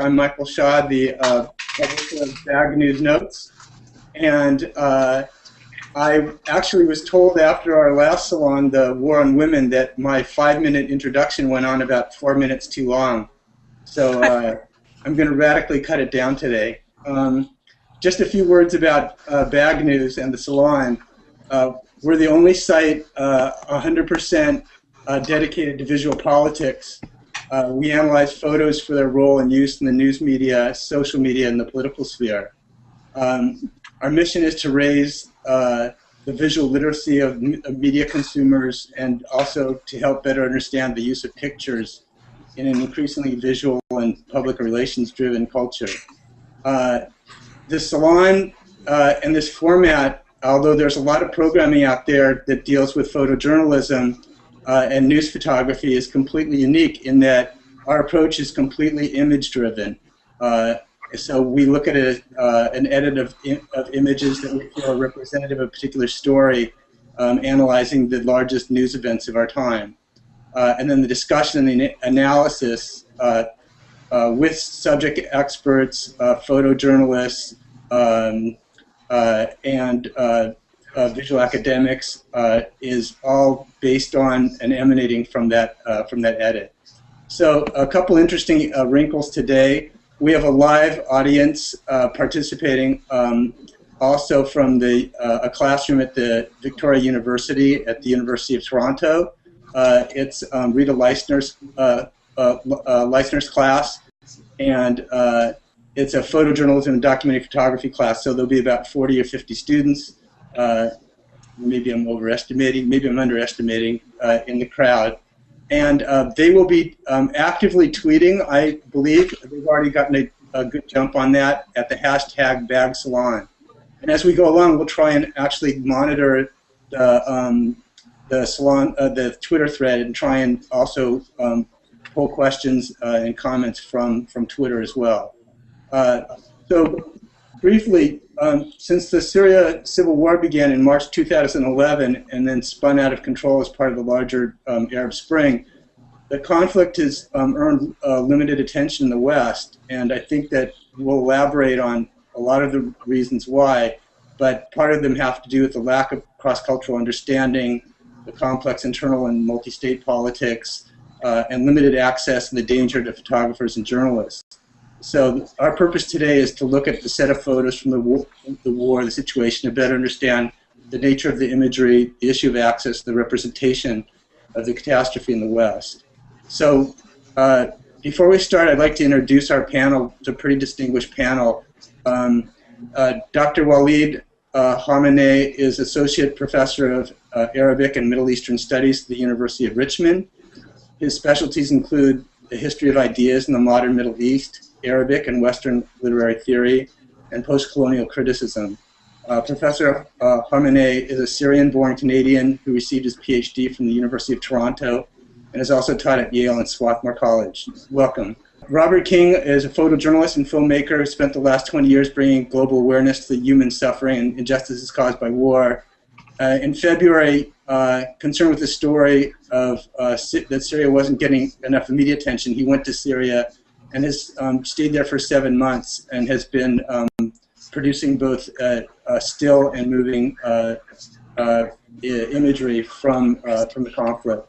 I'm Michael Shaw, the publisher of BagNews Notes, and I actually was told after our last salon, the War on Women, that my 5-minute introduction went on about 4 minutes too long. So I'm going to radically cut it down today. Just a few words about BagNews and the Salon. We're the only site 100% dedicated to visual politics. We analyze photos for their role and use in the news media, social media, and the political sphere. Our mission is to raise the visual literacy of media consumers and also to help better understand the use of pictures in an increasingly visual and public relations-driven culture. This salon and this format, although there's a lot of programming out there that deals with photojournalism and news photography, is completely unique in that our approach is completely image-driven. So we look at an edit of images that we feel are representative of a particular story, analyzing the largest news events of our time. And then the discussion and the analysis with subject experts, photojournalists, and visual academics is all based on and emanating from that edit. So a couple interesting wrinkles today. We have a live audience participating also from a classroom at the Victoria University at the University of Toronto. It's Rita Leisner's class, and it's a photojournalism and documentary photography class, so there'll be about 40 or 50 students. Maybe I'm overestimating, maybe I'm underestimating in the crowd. And they will be actively tweeting, I believe. They've already gotten a good jump on that at the hashtag BagSalon. And as we go along, we'll try and actually monitor the salon, the Twitter thread, and try and also pull questions and comments from Twitter as well. So briefly, since the Syria civil war began in March 2011 and then spun out of control as part of the larger Arab Spring, the conflict has earned limited attention in the West, and I think that we'll elaborate on a lot of the reasons why, but part of them have to do with the lack of cross-cultural understanding, the complex internal and multi-state politics, and limited access and the danger to photographers and journalists. So our purpose today is to look at the set of photos from the war, the situation, to better understand the nature of the imagery, the issue of access, the representation of the catastrophe in the West. So before we start, I'd like to introduce our panel. It's a pretty distinguished panel. Dr. Walid Khamenei is Associate Professor of Arabic and Middle Eastern Studies at the University of Richmond. His specialties include the history of ideas in the modern Middle East, Arabic and Western literary theory, and post-colonial criticism. Professor Khamenei is a Syrian-born Canadian who received his PhD from the University of Toronto and has also taught at Yale and Swarthmore College. Welcome. Robert King is a photojournalist and filmmaker who spent the last 20 years bringing global awareness to the human suffering and injustices caused by war. In February, concerned with the story of that Syria wasn't getting enough media attention, he went to Syria and has stayed there for 7 months and has been producing both still and moving imagery from the conflict.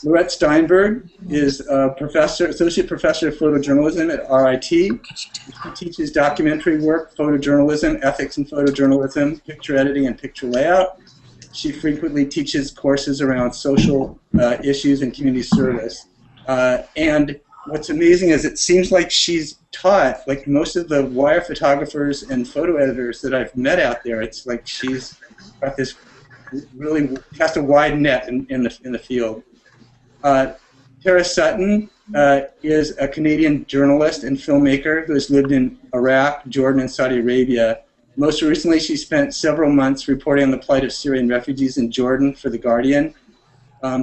Laurette Steinberg is a associate professor of photojournalism at RIT. She teaches documentary work, photojournalism, ethics in photojournalism, picture editing, and picture layout. She frequently teaches courses around social issues and community service. And what's amazing is it seems like she's taught, like most of the wire photographers and photo editors that I've met out there, it's like she's got this really cast a wide net in the field. Tara Sutton is a Canadian journalist and filmmaker who has lived in Iraq, Jordan, and Saudi Arabia. Most recently, she spent several months reporting on the plight of Syrian refugees in Jordan for The Guardian.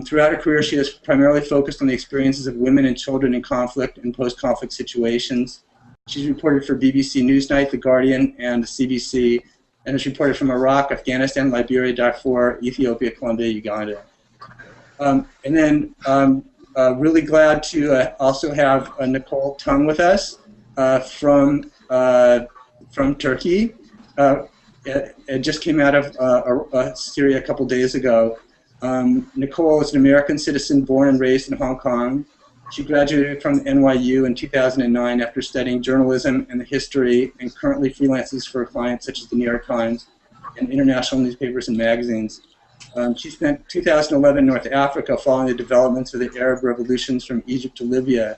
Throughout her career, she has primarily focused on the experiences of women and children in conflict and post-conflict situations. She's reported for BBC Newsnight, The Guardian, and the CBC, and has reported from Iraq, Afghanistan, Liberia, Darfur, Ethiopia, Colombia, Uganda. And then really glad to also have Nicole Tung with us. from Turkey. It just came out of Syria a couple days ago. Nicole is an American citizen born and raised in Hong Kong. She graduated from NYU in 2009 after studying journalism and the history, and currently freelances for clients such as the New York Times and international newspapers and magazines. She spent 2011 in North Africa following the developments of the Arab revolutions from Egypt to Libya,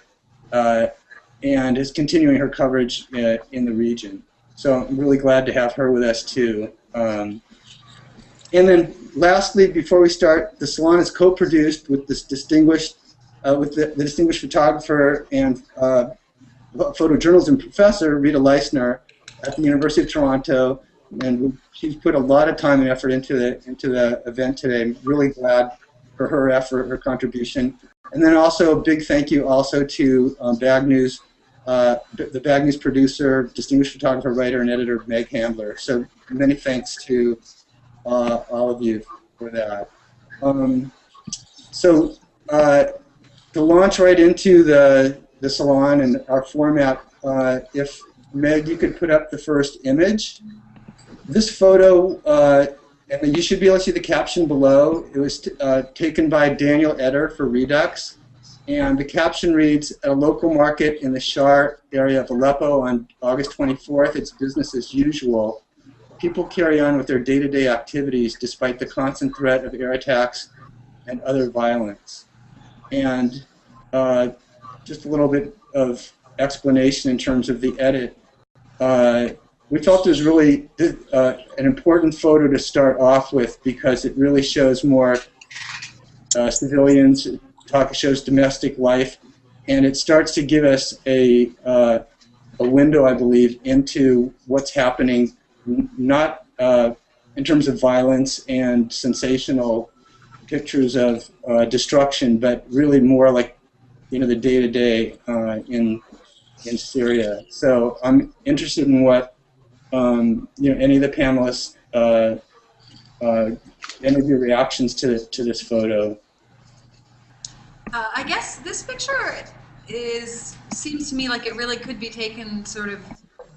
and is continuing her coverage in the region. So I'm really glad to have her with us too. And then lastly, before we start, the Salon is co-produced with this distinguished, the distinguished photographer and photojournalism professor, Rita Leisner, at the University of Toronto. And she's put a lot of time and effort into the event today. I'm really glad for her effort, her contribution. And then also a big thank you also to BagNews, the BagNews producer, distinguished photographer, writer, and editor, Meg Handler. So many thanks to all of you for that. To launch right into the Salon and our format, if Meg, you could put up the first image. This photo, and you should be able to see the caption below. It was taken by Daniel Eder for Redux, and the caption reads, "At a local market in the Shar area of Aleppo on August 24th, it's business as usual. People carry on with their day-to-day activities despite the constant threat of air attacks and other violence." And just a little bit of explanation in terms of the edit. We felt it was really an important photo to start off with because it really shows more civilians, shows domestic life, and it starts to give us a window, I believe, into what's happening, not in terms of violence and sensational pictures of destruction, but really more like, you know, the day-to-day in Syria. So I'm interested in what you know, any of the panelists, any of your reactions to this photo. I guess this picture seems to me like it really could be taken sort of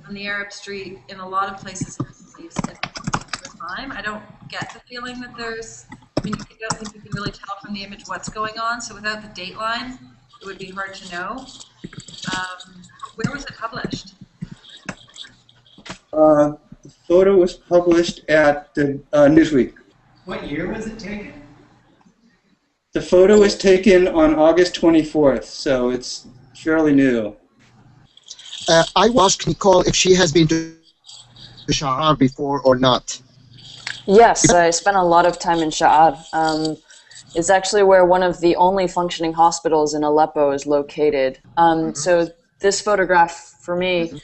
on the Arab Street in a lot of places at the time. I don't get the feeling that there's, I mean, I don't think you can really tell from the image what's going on, so without the date line, it would be hard to know. Where was it published? The photo was published at the Newsweek. What year was it taken? The photo was taken on August 24th, so it's fairly new. I asked Nicole if she has been to Sha'ar before or not. Yes, I spent a lot of time in Sha'ar. It's actually where one of the only functioning hospitals in Aleppo is located. So this photograph, for me,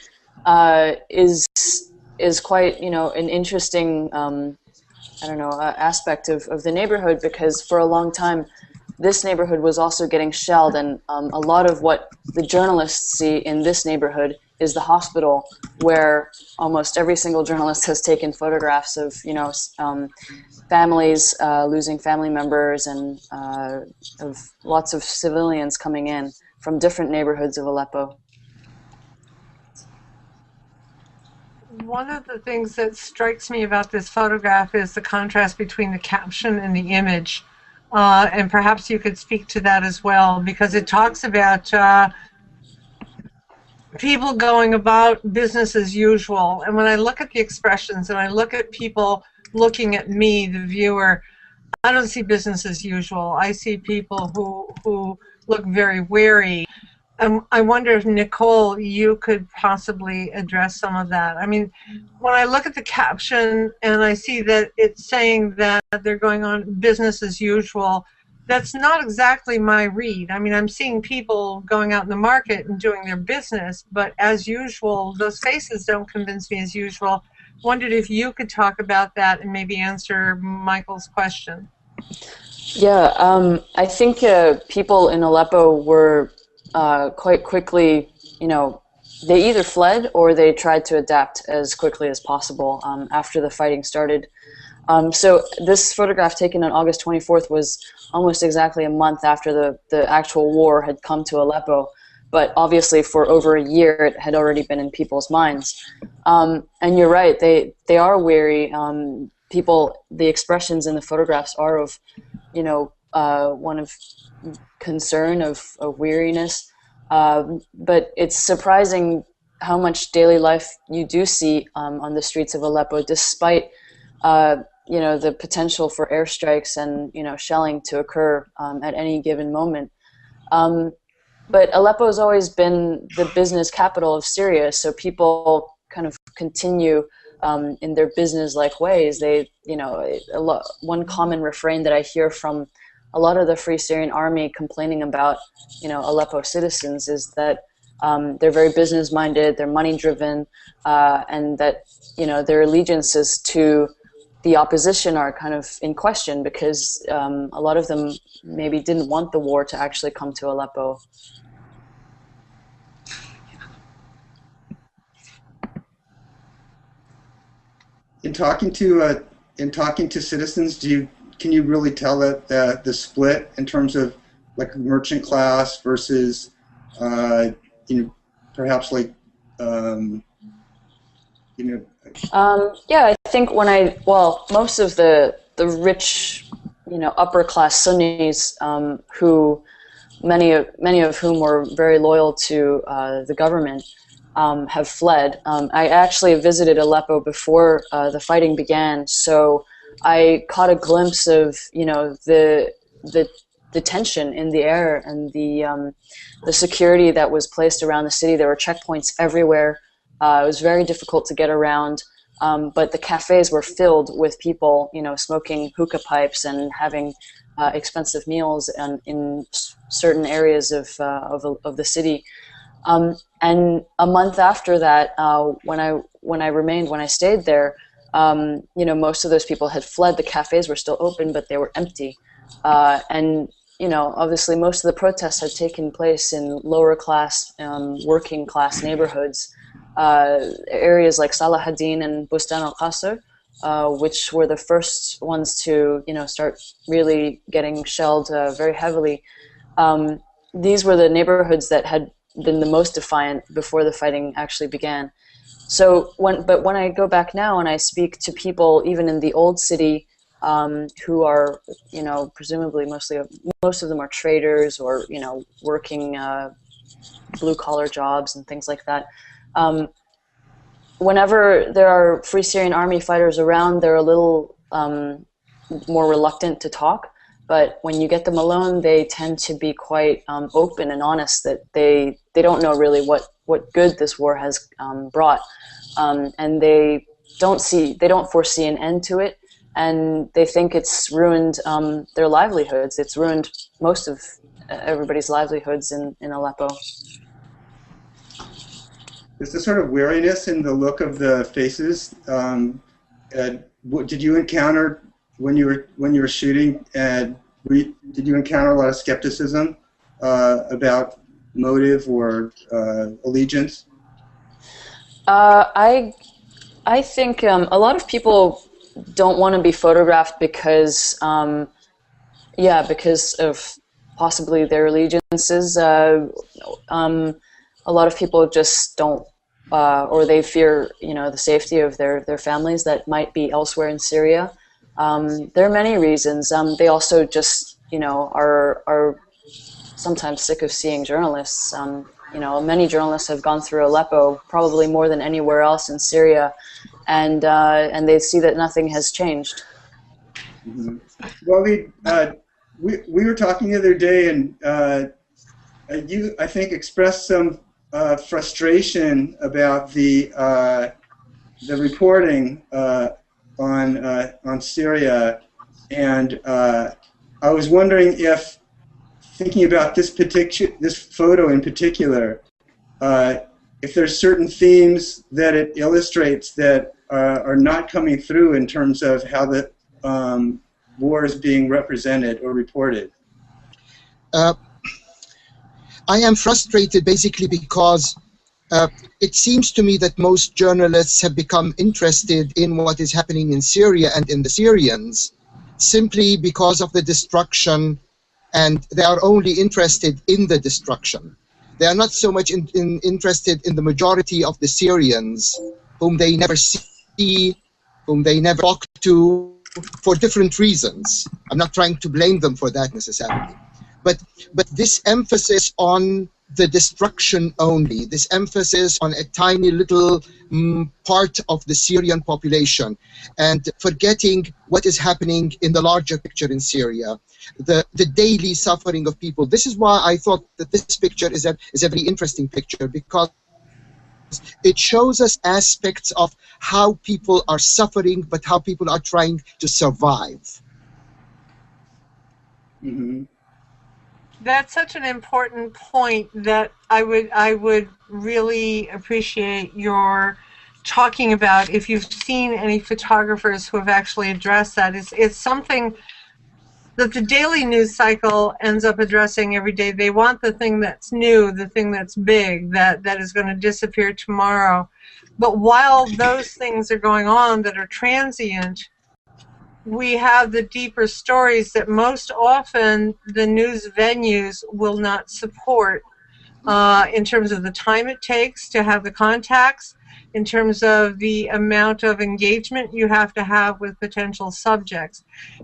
is quite, you know, an interesting, I don't know, aspect of the neighborhood, because for a long time this neighborhood was also getting shelled, and a lot of what the journalists see in this neighborhood is the hospital, where almost every single journalist has taken photographs of, you know, families losing family members, and of lots of civilians coming in from different neighborhoods of Aleppo. One of the things that strikes me about this photograph is the contrast between the caption and the image. And perhaps you could speak to that as well, because it talks about people going about business as usual. And when I look at the expressions and I look at people looking at me, the viewer, I don't see business as usual. I see people who look very wary. I wonder if, Nicole, you could possibly address some of that. I mean, when I look at the caption and I see that it's saying that they're going on business as usual, that's not exactly my read. I mean, I'm seeing people going out in the market and doing their business, but as usual, those faces don't convince me as usual. Wondered if you could talk about that and maybe answer Michael's question. Yeah, I think people in Aleppo were quite quickly, you know, they either fled or they tried to adapt as quickly as possible after the fighting started. So this photograph taken on August 24th was almost exactly a month after the actual war had come to Aleppo. but obviously for over a year it had already been in people's minds. And you're right, they are weary. The expressions in the photographs are of, one of concern, of weariness. But it's surprising how much daily life you do see on the streets of Aleppo, despite the potential for airstrikes and shelling to occur at any given moment. But Aleppo has always been the business capital of Syria, so people kind of continue in their business-like ways. One common refrain that I hear from a lot of the Free Syrian Army complaining about, Aleppo citizens is that they're very business-minded, they're money-driven, and that, their allegiances to the opposition are kind of in question because a lot of them maybe didn't want the war to actually come to Aleppo. In talking to citizens, can you really tell that the split in terms of like merchant class versus perhaps like yeah, I think most of the rich upper class Sunnis who many of whom were very loyal to the government have fled. I actually visited Aleppo before the fighting began, so I caught a glimpse of the tension in the air and the security that was placed around the city. There were checkpoints everywhere. It was very difficult to get around, but the cafes were filled with people, smoking hookah pipes and having expensive meals in certain areas of the city. And a month after that, when I stayed there, most of those people had fled. The cafes were still open, but they were empty. And obviously, most of the protests had taken place in lower class, working class neighborhoods, areas like Salahuddin and Bustan al-Qasr, which were the first ones to start really getting shelled very heavily. These were the neighborhoods that had been the most defiant before the fighting actually began. So when I go back now and I speak to people even in the old city who are presumably most of them are traders or working blue collar jobs and things like that. Whenever there are Free Syrian Army fighters around, they're a little more reluctant to talk. But when you get them alone, they tend to be quite open and honest that they don't know really what good this war has brought, and they don't foresee an end to it, and they think it's ruined their livelihoods. It's ruined most of everybody's livelihoods in Aleppo. There's this sort of weariness in the look of the faces. What did you encounter when you were shooting? Did you encounter a lot of skepticism about motive or allegiance? I think a lot of people don't want to be photographed because of possibly their allegiances. A lot of people just don't, or they fear, the safety of their families that might be elsewhere in Syria. There are many reasons. They also just, are sometimes sick of seeing journalists. Many journalists have gone through Aleppo, probably more than anywhere else in Syria, and they see that nothing has changed. Mm-hmm. Well, we were talking the other day, and you, I think, expressed some frustration about the reporting on Syria, and I was wondering if, thinking about this photo in particular, if there's certain themes that it illustrates that are not coming through in terms of how the war is being represented or reported. I am frustrated basically because it seems to me that most journalists have become interested in what is happening in Syria and in the Syrians simply because of the destruction, and they are only interested in the destruction. They are not so much interested in the majority of the Syrians, whom they never see, whom they never talk to, for different reasons. I'm not trying to blame them for that necessarily. But this emphasis on the destruction only, this emphasis on a tiny little part of the Syrian population, and forgetting what is happening in the larger picture in Syria, the daily suffering of people. This is why I thought that this picture is a very interesting picture, because it shows us aspects of how people are suffering, but how people are trying to survive. Mm-hmm. That's such an important point that I would really appreciate your talking about if you've seen any photographers who have actually addressed that. It's something that the daily news cycle ends up addressing every day. They want the thing that's new, the thing that's big, that is going to disappear tomorrow. But while those things are going on that are transient, we have the deeper stories that most often the news venues will not support, in terms of the time it takes to have the contacts, in terms of the amount of engagement you have to have with potential subjects.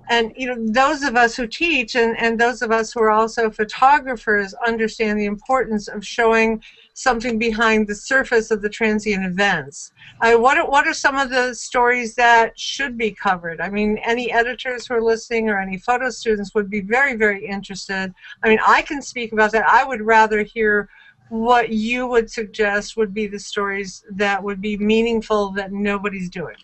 And those of us who teach and those of us who are also photographers understand the importance of showing something behind the surface of the transient events. What are some of the stories that should be covered? I mean, any editors who are listening or any photo students would be very, very interested. I mean, I can speak about that. I would rather hear what you would suggest would be the stories that would be meaningful that nobody's doing.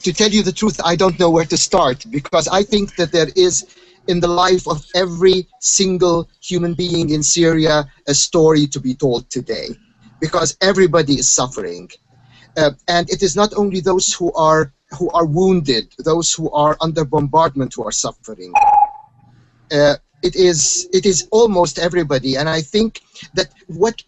To tell you the truth, I don't know where to start, because I think that there is, in the life of every single human being in Syria, a story to be told today, because everybody is suffering. And it is not only those who are wounded, those who are under bombardment who are suffering. It is almost everybody, and I think that what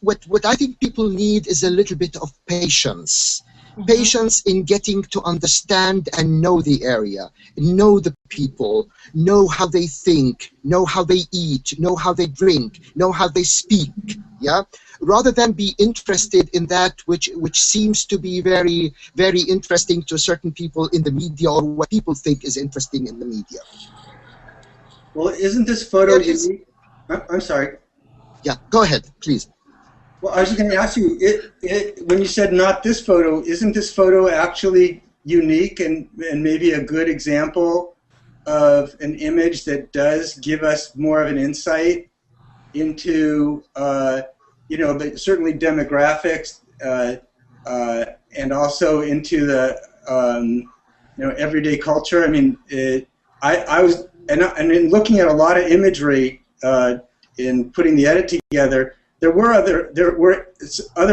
I think people need is a little bit of patience. Patience in getting to understand and know the area, know the people, know how they think, know how they eat, know how they drink, know how they speak, yeah? Rather than be interested in that which seems to be very, very interesting to certain people in the media, or what people think is interesting in the media. Well, isn't this photo unique? I'm sorry. Yeah, go ahead, please. Well, I was going to ask you, when you said not this photo, isn't this photo actually unique and maybe a good example of an image that does give us more of an insight into, certainly demographics, and also into the, everyday culture. I mean, I was, and in looking at a lot of imagery in putting the edit together, there were other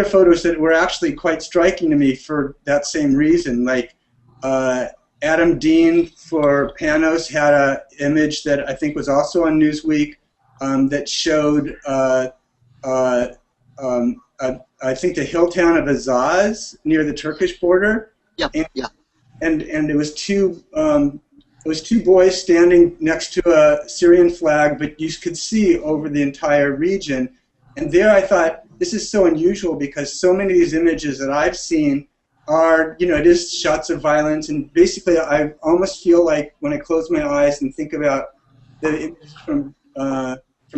photos that were actually quite striking to me for that same reason. Like Adam Dean for Panos had an image that I think was also on Newsweek that showed I think the hill town of Azaz near the Turkish border. Yeah, and it was two boys standing next to a Syrian flag, but you could see over the entire region. And there I thought, this is so unusual, because so many of these images that I've seen are, it is shots of violence, and basically I almost feel like when I close my eyes and think about the images from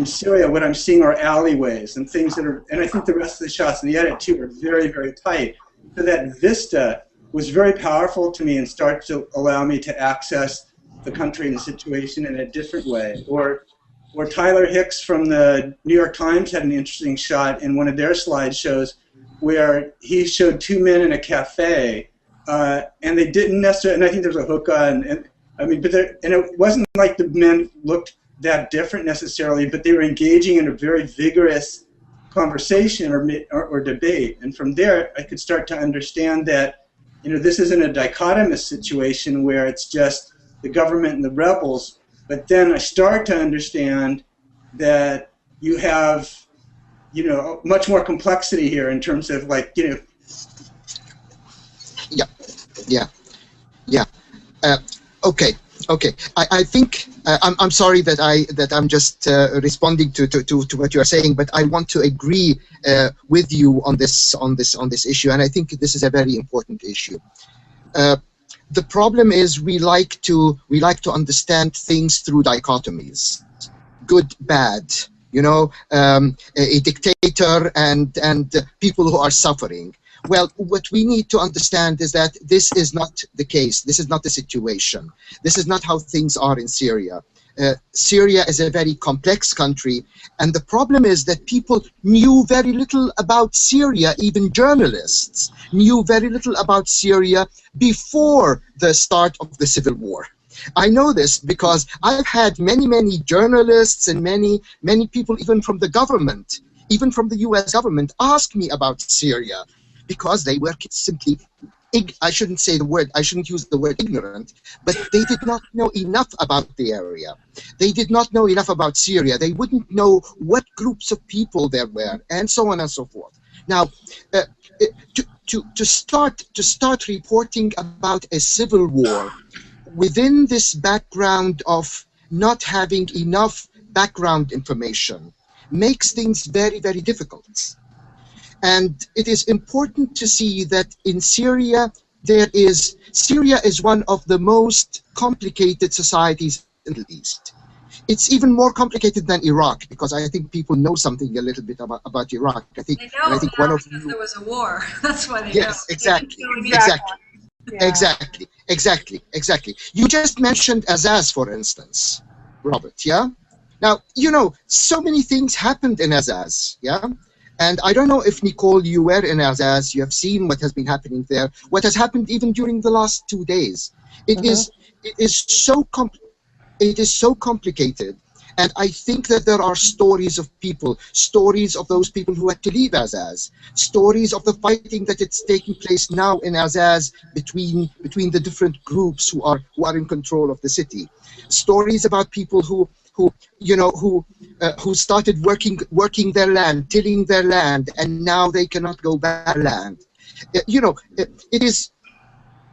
Syria, what I'm seeing are alleyways and things that are, and I think the rest of the shots in the edit too are very, very tight. So that vista was very powerful to me and started to allow me to access the country and the situation in a different way. Or Tyler Hicks from the New York Times had an interesting shot in one of their slideshows where he showed two men in a cafe, and they didn't necessarily, and I think there was a hookah, and it wasn't like the men looked that different necessarily, but they were engaging in a very vigorous conversation or debate. And from there, I could start to understand that, this isn't a dichotomous situation where it's just the government and the rebels. But then I start to understand that you have, much more complexity here in terms of Yeah. Okay. Okay, I think I'm sorry that I'm just responding to what you are saying, but I want to agree with you on this issue, and I think this is a very important issue. The problem is we like to understand things through dichotomies, good, bad. You know, a dictator and people who are suffering. Well, what we need to understand is that this is not the case. This is not the situation. This is not how things are in Syria. Syria is a very complex country, and the problem is that people knew very little about Syria. Even journalists knew very little about Syria before the start of the civil war. I know this because I've had many journalists and many people, even from the government, even from the US government, ask me about Syria because they were simply, I shouldn't use the word ignorant, but they did not know enough about the area. They did not know enough about Syria. They wouldn't know what groups of people there were, and so on and so forth. Now, to start reporting about a civil war within this background of not having enough background information makes things very difficult. And it is important to see that in Syria, Syria is one of the most complicated societies in the East. It's even more complicated than Iraq, because I think people know something a little bit about Iraq. I think, They know I think now one of because there was a war. That's why they yes, know. exactly, Yeah. exactly. You just mentioned Azaz, for instance, Robert. Yeah. Now, you know, so many things happened in Azaz. Yeah. And I don't know if, Nicole, you were in Azaz, you have seen what has been happening there, what has happened even during the last 2 days. It is so complicated. And I think that there are stories of people, stories of those people who had to leave Azaz, stories of the fighting that it's taking place now in Azaz between the different groups who are in control of the city, stories about people who started working their land, tilling their land, and now they cannot go back to land. It is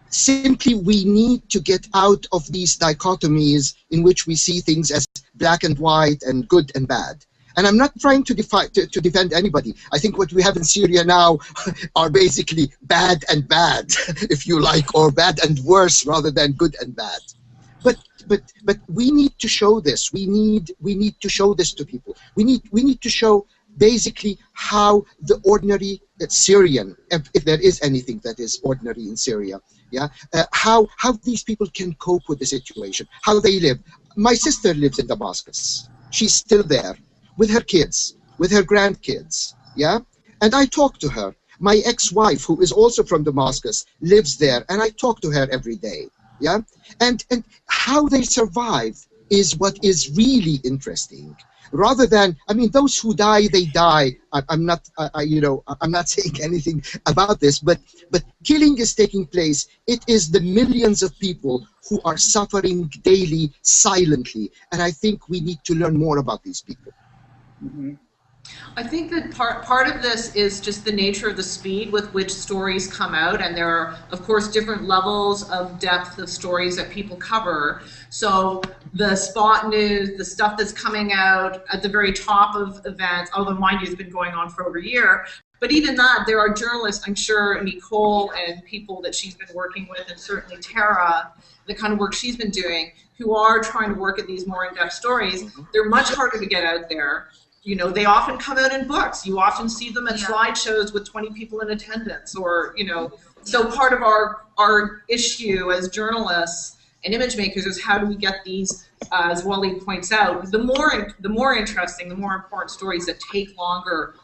simply, we need to get out of these dichotomies in which we see things as black and white and good and bad. And I'm not trying to defend anybody. I think what we have in Syria now are basically bad and bad, if you like, or bad and worse rather than good and bad. But we need to show this. We need to show this to people. We need to show basically how the ordinary Syrian, if there is anything that is ordinary in Syria, yeah, how these people can cope with the situation, how they live. My sister lives in Damascus. She's still there with her kids, with her grandkids, yeah. And I talk to her. My ex-wife, who is also from Damascus, lives there, and I talk to her every day. Yeah, and how they survive is what is really interesting. Rather than, I mean, those who die, they die. I'm not saying anything about this, but killing is taking place. It is the millions of people who are suffering daily, silently, and I think we need to learn more about these people. Mm-hmm. I think that part of this is just the nature of the speed with which stories come out, and there are, of course, different levels of depth of stories that people cover. So the spot news, the stuff that's coming out at the very top of events, although mind you, it's been going on for over a year, but even that, there are journalists, I'm sure Nicole and people that she's been working with, and certainly Tara, the kind of work she's been doing, who are trying to work at these more in-depth stories. They're much harder to get out there. You know, they often come out in books. You often see them at slideshows with 20 people in attendance, or, you know, so part of our issue as journalists and image makers is how do we get these, as Waleed points out, the more interesting, the more important stories that take longer,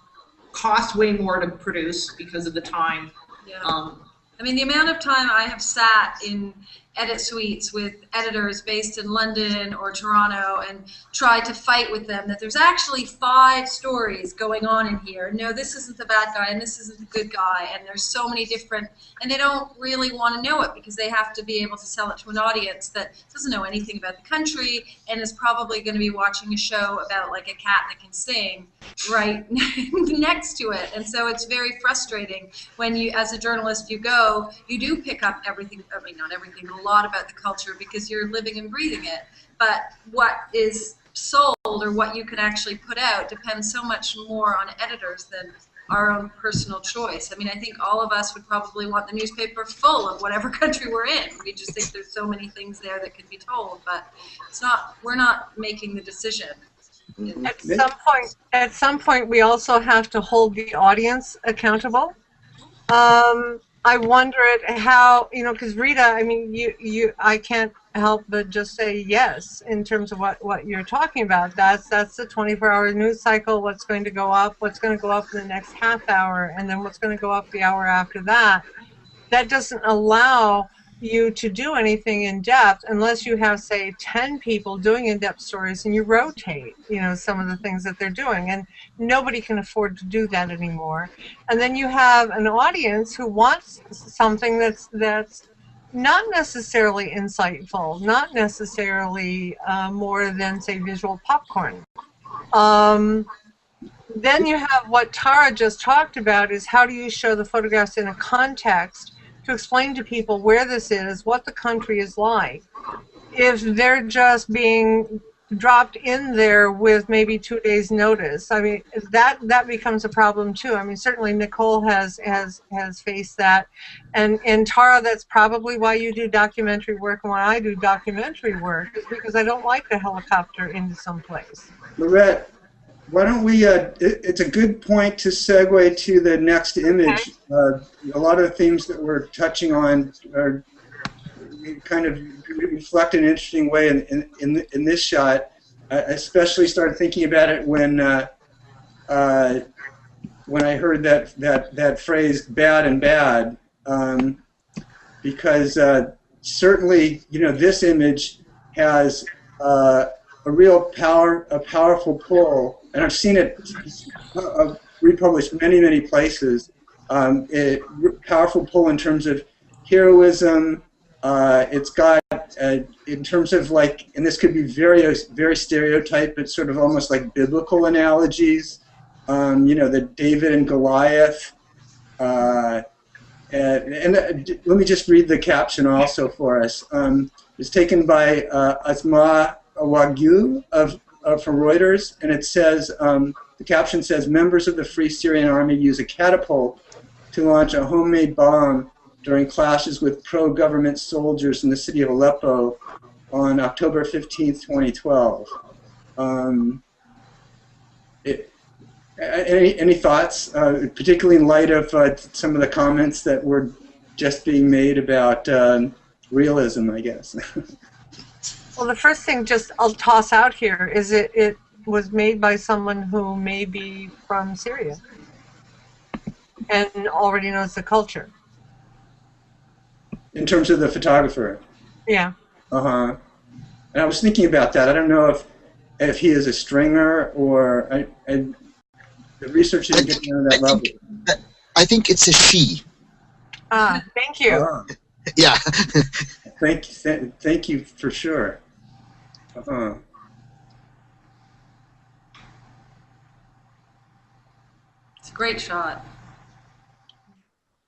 cost way more to produce because of the time. Yeah. I mean, the amount of time I have sat in edit suites with editors based in London or Toronto and tried to fight with them that there's actually 5 stories going on in here. No, this isn't the bad guy and this isn't the good guy, and there's so many different, and they don't really want to know it because they have to be able to sell it to an audience that doesn't know anything about the country and is probably going to be watching a show about like a cat that can sing right next to it. And so it's very frustrating when you, as a journalist, you do pick up everything, I mean not everything, a a lot about the culture because you're living and breathing it. But what is sold or what you can actually put out depends so much more on editors than our own personal choice. I mean, I think all of us would probably want the newspaper full of whatever country we're in. We just think there's so many things there that could be told, but it's not. We're not making the decision. At some point, we also have to hold the audience accountable. I wonder how, because Rita, I mean, I can't help but just say yes in terms of what you're talking about. That's the 24-hour news cycle. What's going to go up? What's going to go up in the next half hour, and then what's going to go up the hour after that? That doesn't allow you to do anything in depth unless you have, say, 10 people doing in-depth stories and you rotate, some of the things that they're doing, and nobody can afford to do that anymore. And then you have an audience who wants something that's not necessarily insightful, not necessarily more than, say, visual popcorn. Then you have what Tara just talked about, is how do you show the photographs in a context to explain to people where this is, what the country is like. If they're just being dropped in there with maybe 2 days' notice, I mean, that becomes a problem too. I mean, certainly Nicole has faced that, and Tara, that's probably why you do documentary work and why I do documentary work, is because I don't like to helicopter into some place. Lorette, why don't we, it's a good point to segue to the next image. Okay. A lot of the themes that we're touching on are kind of reflect in an interesting way in this shot. I especially started thinking about it when I heard that phrase "bad and bad," because certainly this image has a real powerful pull, and I've seen it republished many places. Powerful pull in terms of heroism. It's got in terms of and this could be very stereotyped, but sort of almost like biblical analogies. The David and Goliath. And let me just read the caption also for us. It's taken by Asma Wagyu from Reuters, and it says, the caption says, members of the Free Syrian Army use a catapult to launch a homemade bomb during clashes with pro-government soldiers in the city of Aleppo on October 15th, 2012. Any thoughts, particularly in light of some of the comments that were just being made about realism, I guess? Well, the first thing I'll toss out here is it was made by someone who may be from Syria and already knows the culture. In terms of the photographer? Yeah. Uh-huh. And I was thinking about that. I don't know if he is a stringer or... the research didn't get down to that level. I think it's a she. Thank you. Yeah. Thank you for sure. It's a great shot,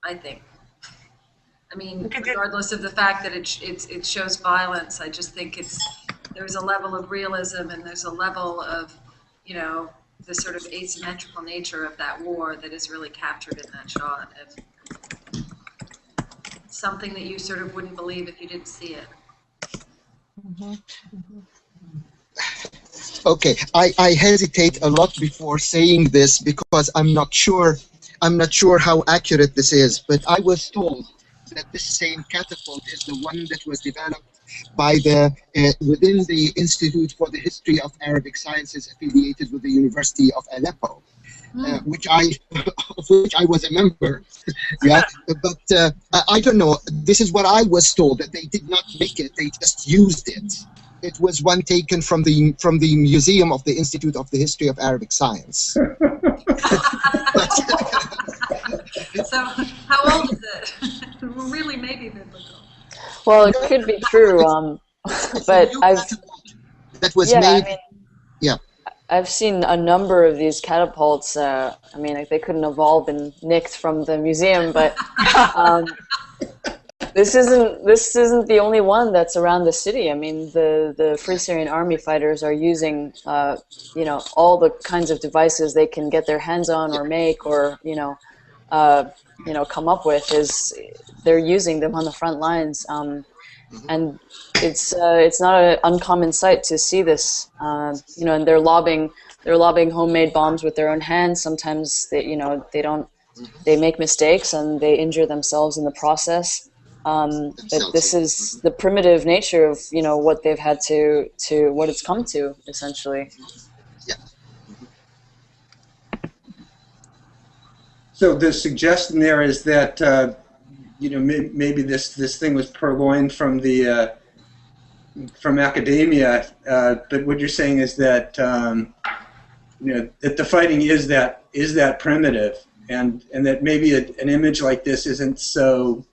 I think. I mean, regardless of the fact that it shows violence, I just think there's a level of realism and there's a level of, the sort of asymmetrical nature of that war that is really captured in that shot. And something that you sort of wouldn't believe if you didn't see it. Okay, I hesitate a lot before saying this because I'm not sure how accurate this is, but I was told that this same catapult is the one that was developed by within the Institute for the History of Arabic Sciences affiliated with the University of Aleppo, which I was a member. Yeah, but I don't know. This is what I was told, that they did not make it; they just used it. It was one taken from the Museum of the Institute of the History of Arabic Science. So, how old is it? Really, maybe biblical. Well, it could be true, but I've seen a number of these catapults. I mean, they couldn't have all been nicked from the museum, but this isn't the only one that's around the city. I mean, the Free Syrian Army fighters are using all the kinds of devices they can get their hands on or make or come up with. Is they're using them on the front lines, and it's not an uncommon sight to see this. And they're lobbing homemade bombs with their own hands. Sometimes they make mistakes and they injure themselves in the process. But this is the primitive nature of what they've had to what it's come to, essentially. Yeah. So the suggestion there is that maybe this thing was purloined from the from academia, but what you're saying is that that the fighting is that primitive, and that maybe an image like this isn't so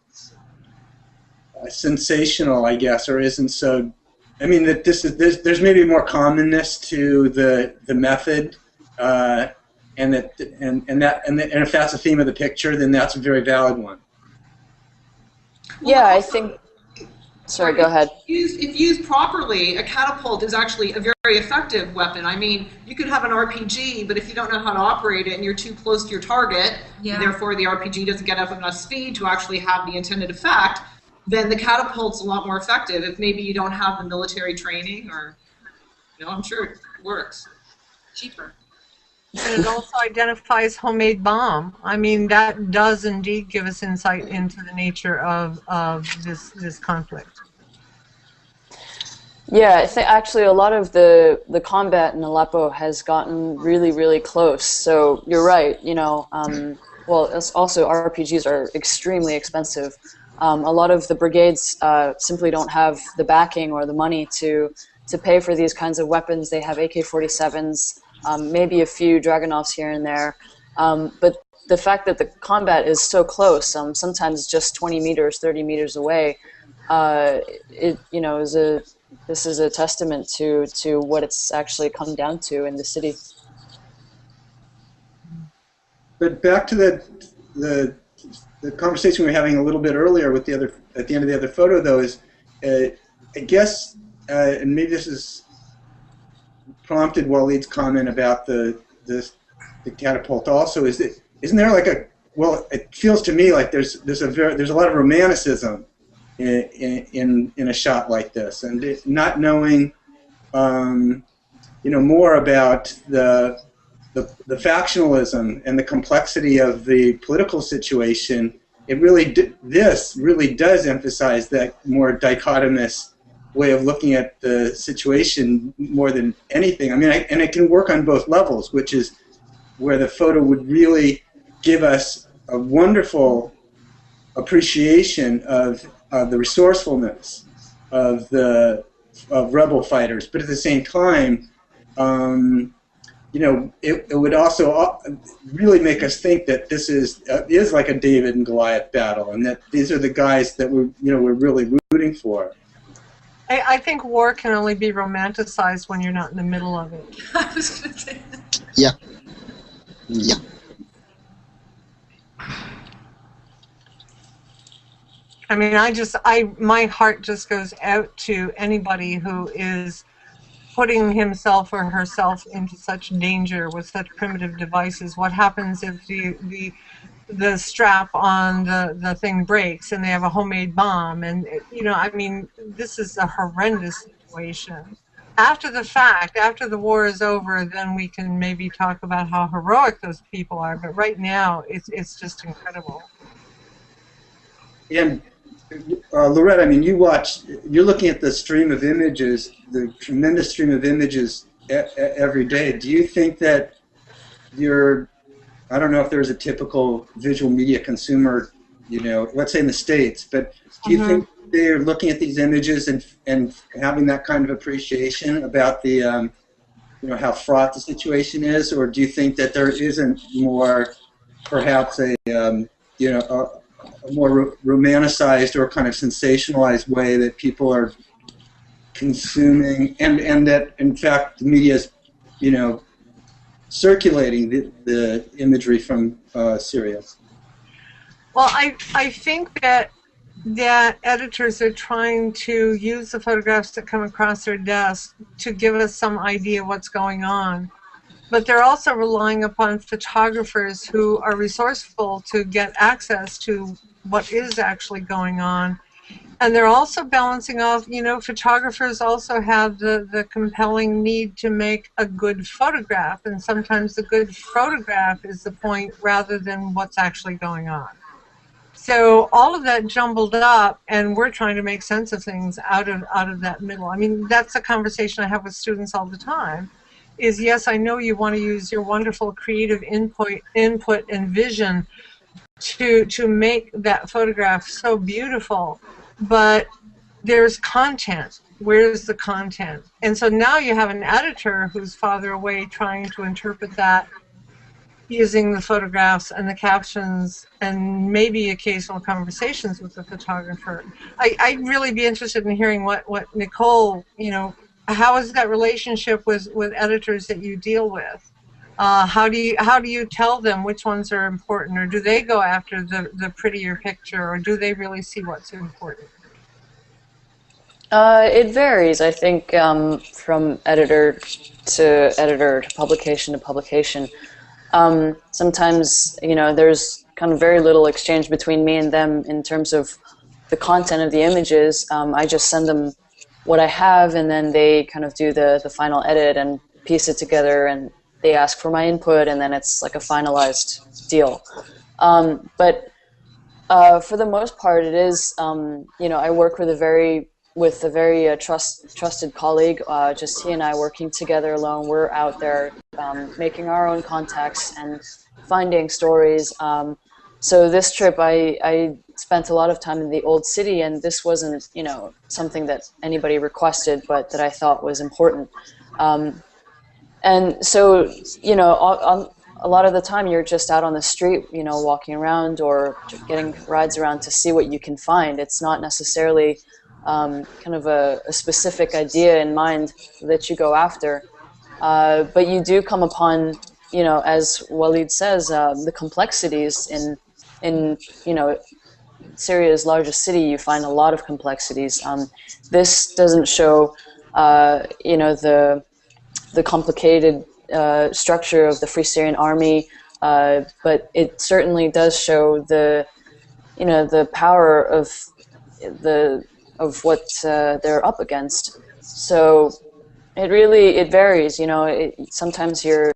sensational, I guess, or isn't so. I mean, that there's maybe more commonness to the method, and if that's the theme of the picture, then that's a very valid one. Yeah, I think. Sorry, go ahead. If used properly, a catapult is actually a very effective weapon. I mean, you could have an RPG, but if you don't know how to operate it and you're too close to your target, therefore the RPG doesn't get up enough speed to actually have the intended effect, then the catapult's a lot more effective if maybe you don't have the military training, or, I'm sure it works. Cheaper. And it also identifies homemade bomb. I mean, that does indeed give us insight into the nature of this conflict. Yeah, I think actually a lot of the combat in Aleppo has gotten really, really close. So you're right. Well, it's also RPGs are extremely expensive. A lot of the brigades simply don't have the backing or the money to pay for these kinds of weapons. They have AK-47s. Maybe a few Dragunovs here and there, but the fact that the combat is so close, sometimes just 20 meters, 30 meters away, this is a testament to what it's actually come down to in the city. But back to the conversation we were having a little bit earlier with at the end of the other photo, though, is I guess, and maybe this is prompted Waleed's comment about the catapult also, isn't there like it feels to me like there's a lot of romanticism in a shot like this, and not knowing more about the factionalism and the complexity of the political situation. This really does emphasize that more dichotomous way of looking at the situation more than anything. I mean, and it can work on both levels, which is where the photo would really give us a wonderful appreciation of the resourcefulness of rebel fighters, but at the same time, it would also really make us think that this is like a David and Goliath battle, and that these are the guys that we're really rooting for. I think war can only be romanticized when you're not in the middle of it. I was going to say that. Yeah. Yeah. I mean, my heart just goes out to anybody who is putting himself or herself into such danger with such primitive devices. What happens if the strap on the thing breaks and they have a homemade bomb? And I mean, this is a horrendous situation. After the fact, after the war is over, then we can maybe talk about how heroic those people are, but right now it's just incredible. And Lorette, I mean, you're looking at the stream of images, the tremendous stream of images every day. Do you think that I don't know if there's a typical visual media consumer, let's say in the States, but do you think they're looking at these images and having that kind of appreciation about the, how fraught the situation is, or do you think that there isn't more, perhaps a more romanticized or kind of sensationalized way that people are consuming, and that in fact the media is, circulating the imagery from Syria? Well, I think that that editors are trying to use the photographs that come across their desk to give us some idea of what's going on. But they're also relying upon photographers who are resourceful to get access to what is actually going on. And they're also balancing off, you know, photographers also have the compelling need to make a good photograph. And sometimes the good photograph is the point rather than what's actually going on. So all of that jumbled up, and we're trying to make sense of things out of that middle. I mean, that's a conversation I have with students all the time. Is yes, I know you want to use your wonderful creative input and vision to make that photograph so beautiful, but there's content. Where's the content? And so now you have an editor who's farther away trying to interpret that using the photographs and the captions and maybe occasional conversations with the photographer. I'd really be interested in hearing what Nicole, you know, how is that relationship with editors that you deal with? How do you tell them which ones are important, or do they go after the prettier picture, or do they really see what's important? It varies, I think, from editor to publication to publication. Sometimes, you know, there's kind of very little exchange between me and them in terms of the content of the images. I just send them what I have, and then they kind of do the final edit and piece it together, and they ask for my input, and then it's like a finalized deal. But for the most part, it is, you know, I work with a very trusted colleague. Just he and I working together alone. We're out there making our own contacts and finding stories. So this trip, I spent a lot of time in the old city, and this wasn't, you know, something that anybody requested, but that I thought was important. And so, you know, a lot of the time you're just out on the street, you know, walking around or getting rides around to see what you can find. It's not necessarily kind of a specific idea in mind that you go after. But you do come upon, you know, as Walid says, the complexities in you know, Syria's largest city. You find a lot of complexities. This doesn't show, you know, the complicated structure of the Free Syrian Army, but it certainly does show the, you know, the power of what they're up against. So it varies. You know, sometimes you're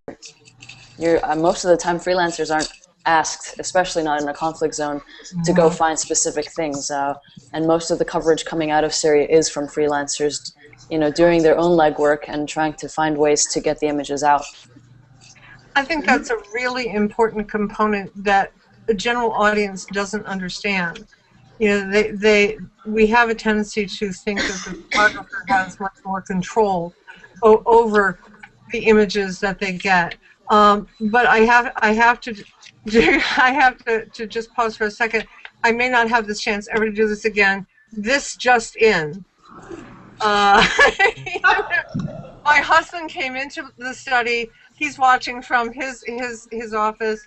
most of the time freelancers aren't asked, especially not in a conflict zone, to go find specific things. And most of the coverage coming out of Syria is from freelancers, you know, doing their own legwork and trying to find ways to get the images out. I think that's a really important component that the general audience doesn't understand. You know, we have a tendency to think that the photographer has much more control over the images that they get. But I have to just pause for a second. I may not have this chance ever to do this again. This just in. My husband came into the study. He's watching from his office.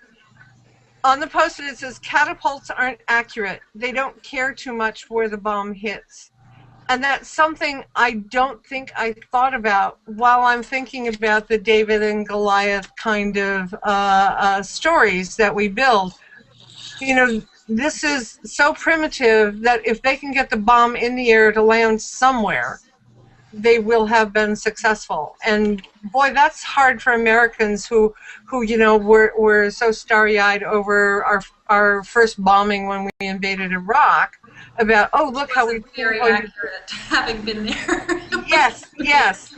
On the post-it it says, catapults aren't accurate. They don't care too much where the bomb hits. And that's something I don't think I thought about while I'm thinking about the David and Goliath kind of stories that we build. You know, this is so primitive that if they can get the bomb in the air to land somewhere, they will have been successful. And boy, that's hard for Americans who you know, were so starry-eyed over our first bombing when we invaded Iraq, about, oh, look how we very accurate, having been there. yes.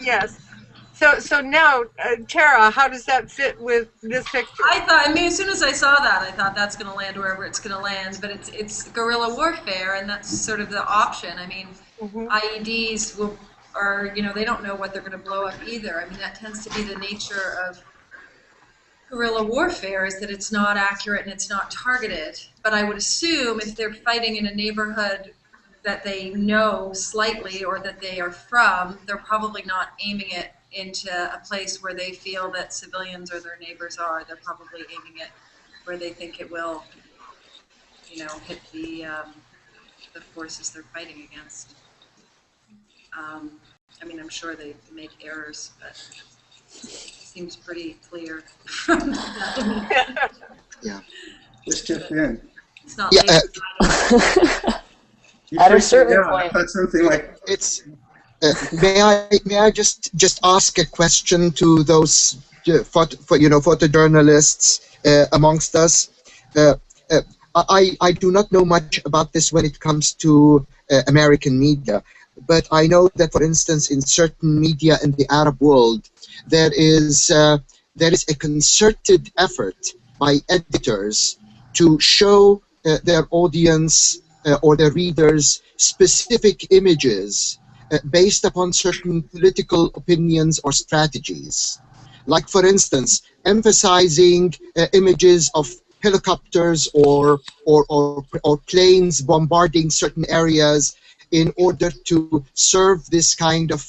So now, Tara, how does that fit with this picture? I mean, as soon as I saw that, I thought that's going to land wherever it's going to land. But it's guerrilla warfare, and that's sort of the option. I mean, IEDs are, you know, they don't know what they're going to blow up either. I mean, that tends to be the nature of guerrilla warfare, is that it's not accurate and it's not targeted. But I would assume if they're fighting in a neighborhood that they know slightly or that they are from, they're probably not aiming it into a place where they feel that civilians or their neighbors are. They're probably aiming it where they think it will, you know, hit the the forces they're fighting against. I mean, I'm sure they make errors, but it seems pretty clear. Yeah. Just chip in. It's not Yeah, You At a freaked me certain out. I point. thought something like, it's may I just ask a question to those photojournalists amongst us? Uh, uh, I do not know much about this when it comes to American media, but I know that, for instance, in certain media in the Arab world, there is a concerted effort by editors to show their audience or their readers specific images based upon certain political opinions or strategies. Like, for instance, emphasizing images of helicopters or planes bombarding certain areas in order to serve this kind of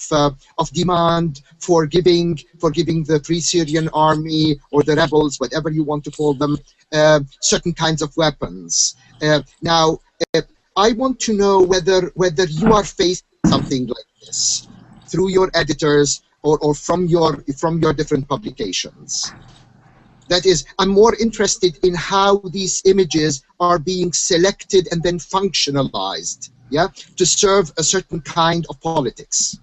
demand for giving the Free Syrian Army or the rebels, whatever you want to call them, certain kinds of weapons. Now, I want to know whether you are facing something like this through your editors or from your different publications. That is, I'm more interested in how these images are being selected and then functionalized, yeah, to serve a certain kind of politics.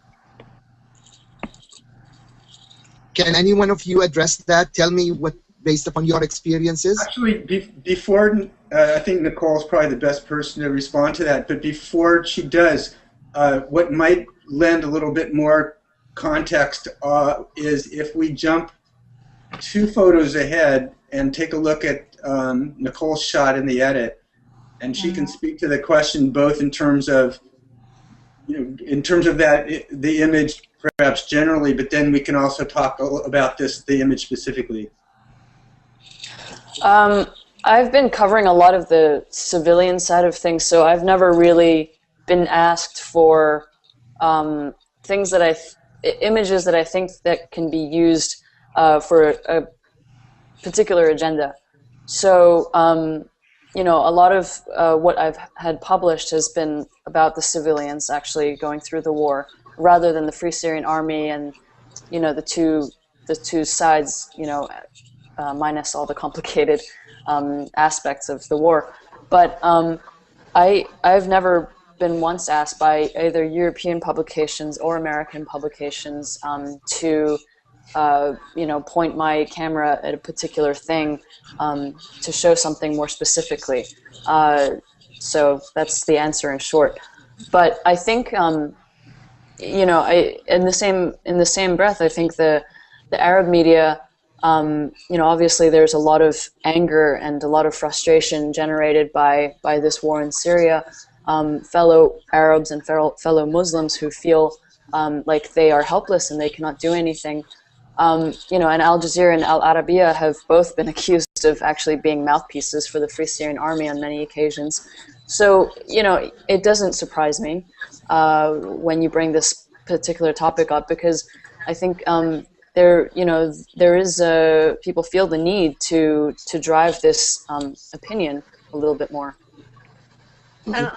Can any one of you address that? Tell me what, based upon your experiences. actually, before, I think Nicole's probably the best person to respond to that, but before she does, what might lend a little bit more context is if we jump 2 photos ahead and take a look at Nicole's shot in the edit, and she can speak to the question both in terms of, in terms of the image perhaps generally, but then we can also talk about the image specifically. I've been covering a lot of the civilian side of things, so I've never really been asked for things that images that I think that can be used for a particular agenda. So, a lot of what I've had published has been about the civilians actually going through the war, rather than the Free Syrian Army and, the two sides, minus all the complicated aspects of the war. But I've never been once asked by either European publications or American publications to point my camera at a particular thing to show something more specifically. So that's the answer in short. But I think, in the same breath, I think the Arab media, obviously there's a lot of anger and a lot of frustration generated by this war in Syria. Fellow Arabs and fellow Muslims who feel like they are helpless and they cannot do anything. And Al Jazeera and Al Arabiya have both been accused of actually being mouthpieces for the Free Syrian Army on many occasions. So, it doesn't surprise me when you bring this particular topic up, because I think there is people feel the need to drive this opinion a little bit more. And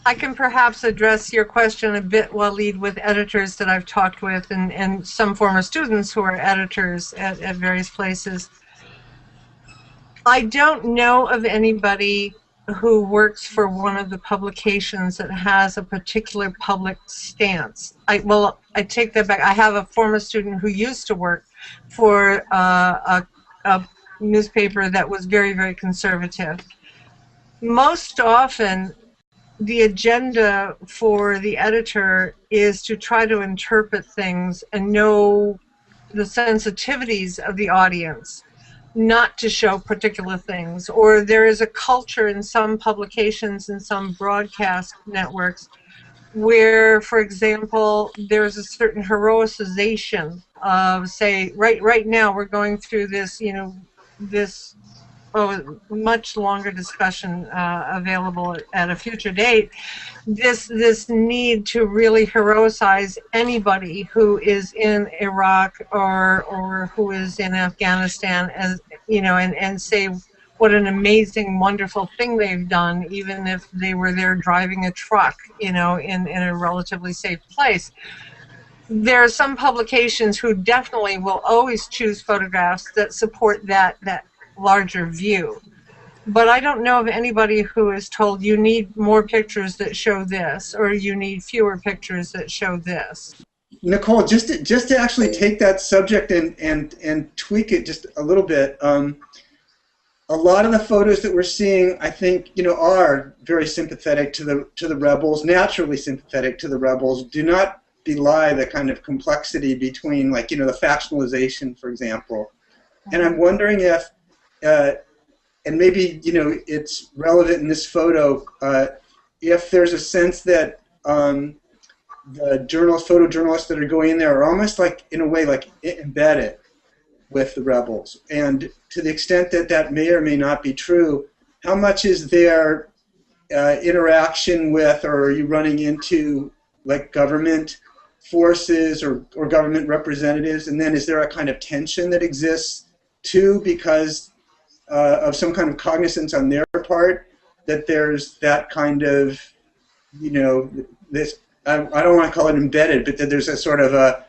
I can perhaps address your question a bit, Waleed, with editors that I've talked with and some former students who are editors at various places. I don't know of anybody who works for one of the publications that has a particular public stance. I take that back. I have a former student who used to work for a newspaper that was very, very conservative. Most often, the agenda for the editor is to try to interpret things and know the sensitivities of the audience, not to show particular things. Or there is a culture in some publications and some broadcast networks where, for example, there's a certain heroicization of, say, right now we're going through this, this much longer discussion available at a future date. This need to really heroicize anybody who is in Iraq or who is in Afghanistan, as and say what an amazing, wonderful thing they've done, even if they were there driving a truck, you know, in a relatively safe place. There are some publications who definitely will always choose photographs that support that larger view. But I don't know of anybody who is told you need more pictures that show this, or you need fewer pictures that show this. Nicole, just to actually take that subject and tweak it just a little bit. A lot of the photos that we're seeing, I think, you know, are very sympathetic to the rebels, naturally sympathetic to the rebels. Do not belie the kind of complexity between, like, you know, the factionalization, for example. And I'm wondering if, and maybe, you know, it's relevant in this photo, if there's a sense that the photojournalists that are going in there are almost like, in a way, like embedded with the rebels. And to the extent that that may or may not be true, how much is their interaction with, or are you running into, like, government forces or government representatives? And then is there a kind of tension that exists too because of some kind of cognizance on their part that there's that kind of, you know, this, I don't want to call it embedded, but that there's a sort of a,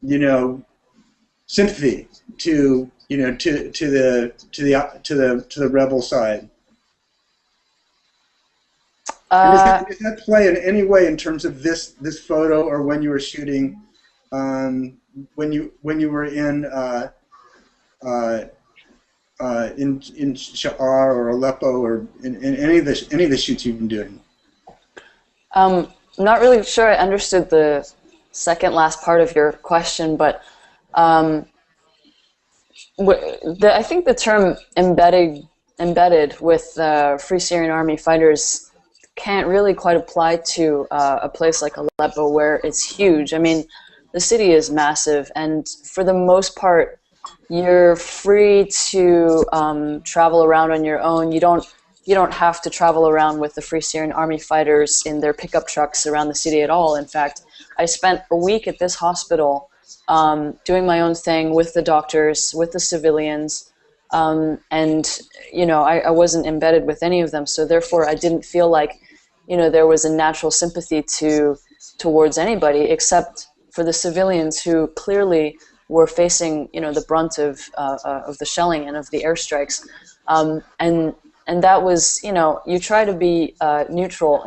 you know, sympathy to, you know, to the rebel side. Does that play in any way in terms of this photo, or when you were shooting, when you were in Sha'ar or Aleppo, or in any of the shoots you've been doing? I'm not really sure I understood the second last part of your question, but I think the term embedded with Free Syrian Army fighters can't really quite apply to a place like Aleppo, where it's huge. I mean, the city is massive, and for the most part, you're free to travel around on your own. You don't have to travel around with the Free Syrian Army fighters in their pickup trucks around the city at all. In fact, I spent a week at this hospital doing my own thing with the doctors, with the civilians, and, you know, I wasn't embedded with any of them, so therefore I didn't feel like, you know, there was a natural sympathy towards anybody except for the civilians who clearly were facing, you know, the brunt of the shelling and of the airstrikes, and that was, you know, you try to be neutral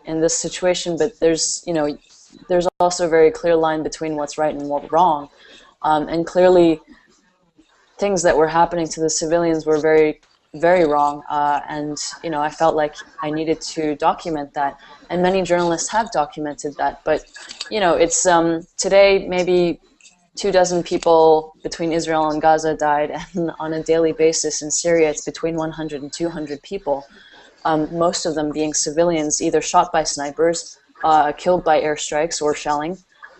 in this situation, but there's, you know, there's also a very clear line between what's right and what's wrong, and clearly things that were happening to the civilians were very, very wrong, and, you know, I felt like I needed to document that, and many journalists have documented that, but, you know, it's today maybe 24 people between Israel and Gaza died, and on a daily basis in Syria it's between 100 and 200 people, most of them being civilians, either shot by snipers, killed by airstrikes or shelling,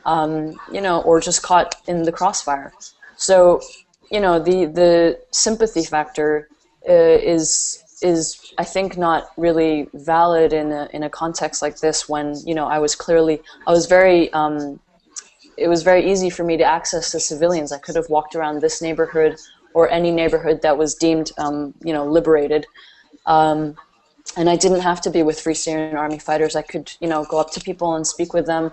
you know, or just caught in the crossfire. So, you know, the sympathy factor is I think not really valid in a context like this, when, you know, it was very easy for me to access the civilians. I could have walked around this neighborhood or any neighborhood that was deemed, you know, liberated. And I didn't have to be with Free Syrian Army fighters. I could, you know, go up to people and speak with them.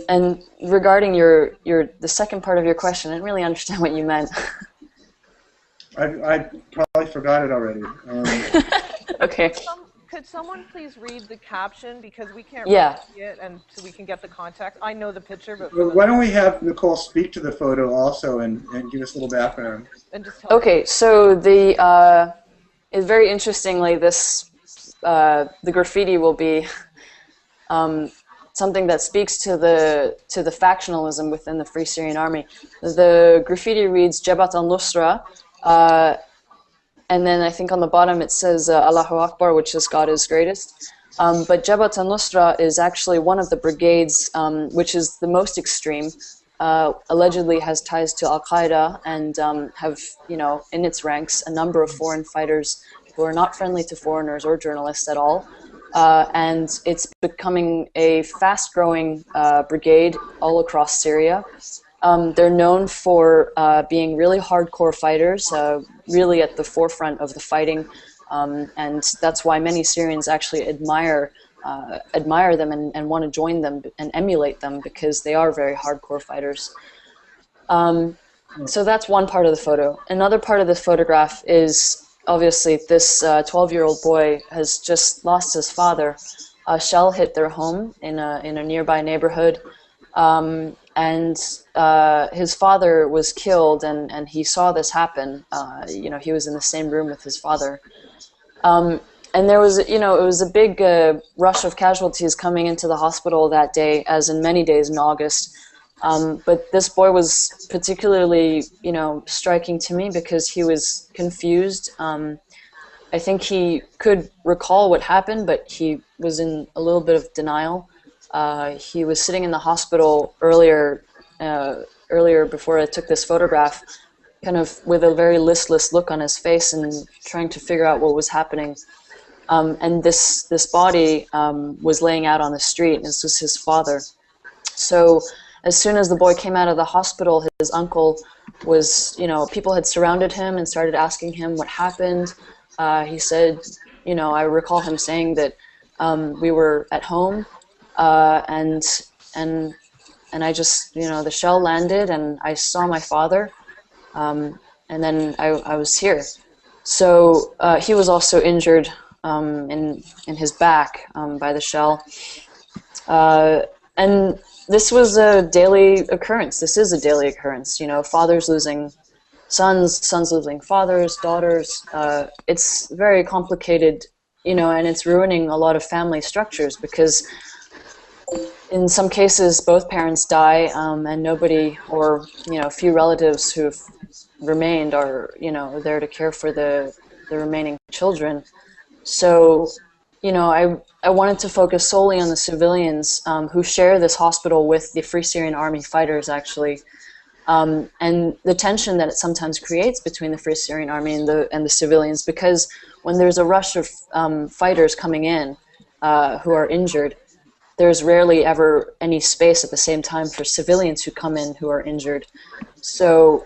And regarding the second part of your question, I didn't really understand what you meant. I probably forgot it already. Okay. Could someone please read the caption, because we can't Yeah. see it, and so we can get the context? I know the picture, but Well, why don't we have Nicole speak to the photo also and give us a little background? and just tell Okay, so very interestingly, this the graffiti will be something that speaks to the factionalism within the Free Syrian Army. The graffiti reads Jabhat al-Nusra, and then I think on the bottom it says Allahu Akbar, which is God is greatest. But Jabhat al-Nusra is actually one of the brigades, which is the most extreme. Allegedly has ties to Al-Qaeda, and have, you know, in its ranks a number of foreign fighters who are not friendly to foreigners or journalists at all. And it's becoming a fast-growing brigade all across Syria. They're known for being really hardcore fighters, really at the forefront of the fighting, and that's why many Syrians actually admire them and want to join them and emulate them, because they are very hardcore fighters. So that's one part of the photo. Another part of the photograph is obviously this 12-year-old boy has just lost his father. A shell hit their home in a nearby neighborhood, and his father was killed, and he saw this happen. You know, he was in the same room with his father. And there was, you know, it was a big rush of casualties coming into the hospital that day, as in many days in August. But this boy was particularly, you know, striking to me because he was confused. I think he could recall what happened, but he was in a little bit of denial. He was sitting in the hospital earlier before I took this photograph, kind of with a very listless look on his face and trying to figure out what was happening. And this body was laying out on the street, and this was his father. So as soon as the boy came out of the hospital, his uncle was, you know, people had surrounded him and started asking him what happened. He said, you know, I recall him saying that we were at home, and I just, you know, the shell landed and I saw my father, and then I was here. So he was also injured in his back by the shell, and this was a daily occurrence. This is a daily occurrence. You know, fathers losing sons, sons losing fathers, daughters. It's very complicated, you know, and it's ruining a lot of family structures, because in some cases both parents die, and nobody, or, you know, few relatives who've remained are, you know, there to care for the remaining children. So, you know, I wanted to focus solely on the civilians who share this hospital with the Free Syrian Army fighters, actually, and the tension that it sometimes creates between the Free Syrian Army and the civilians, because when there's a rush of fighters coming in who are injured, there's rarely ever any space at the same time for civilians who come in who are injured. So,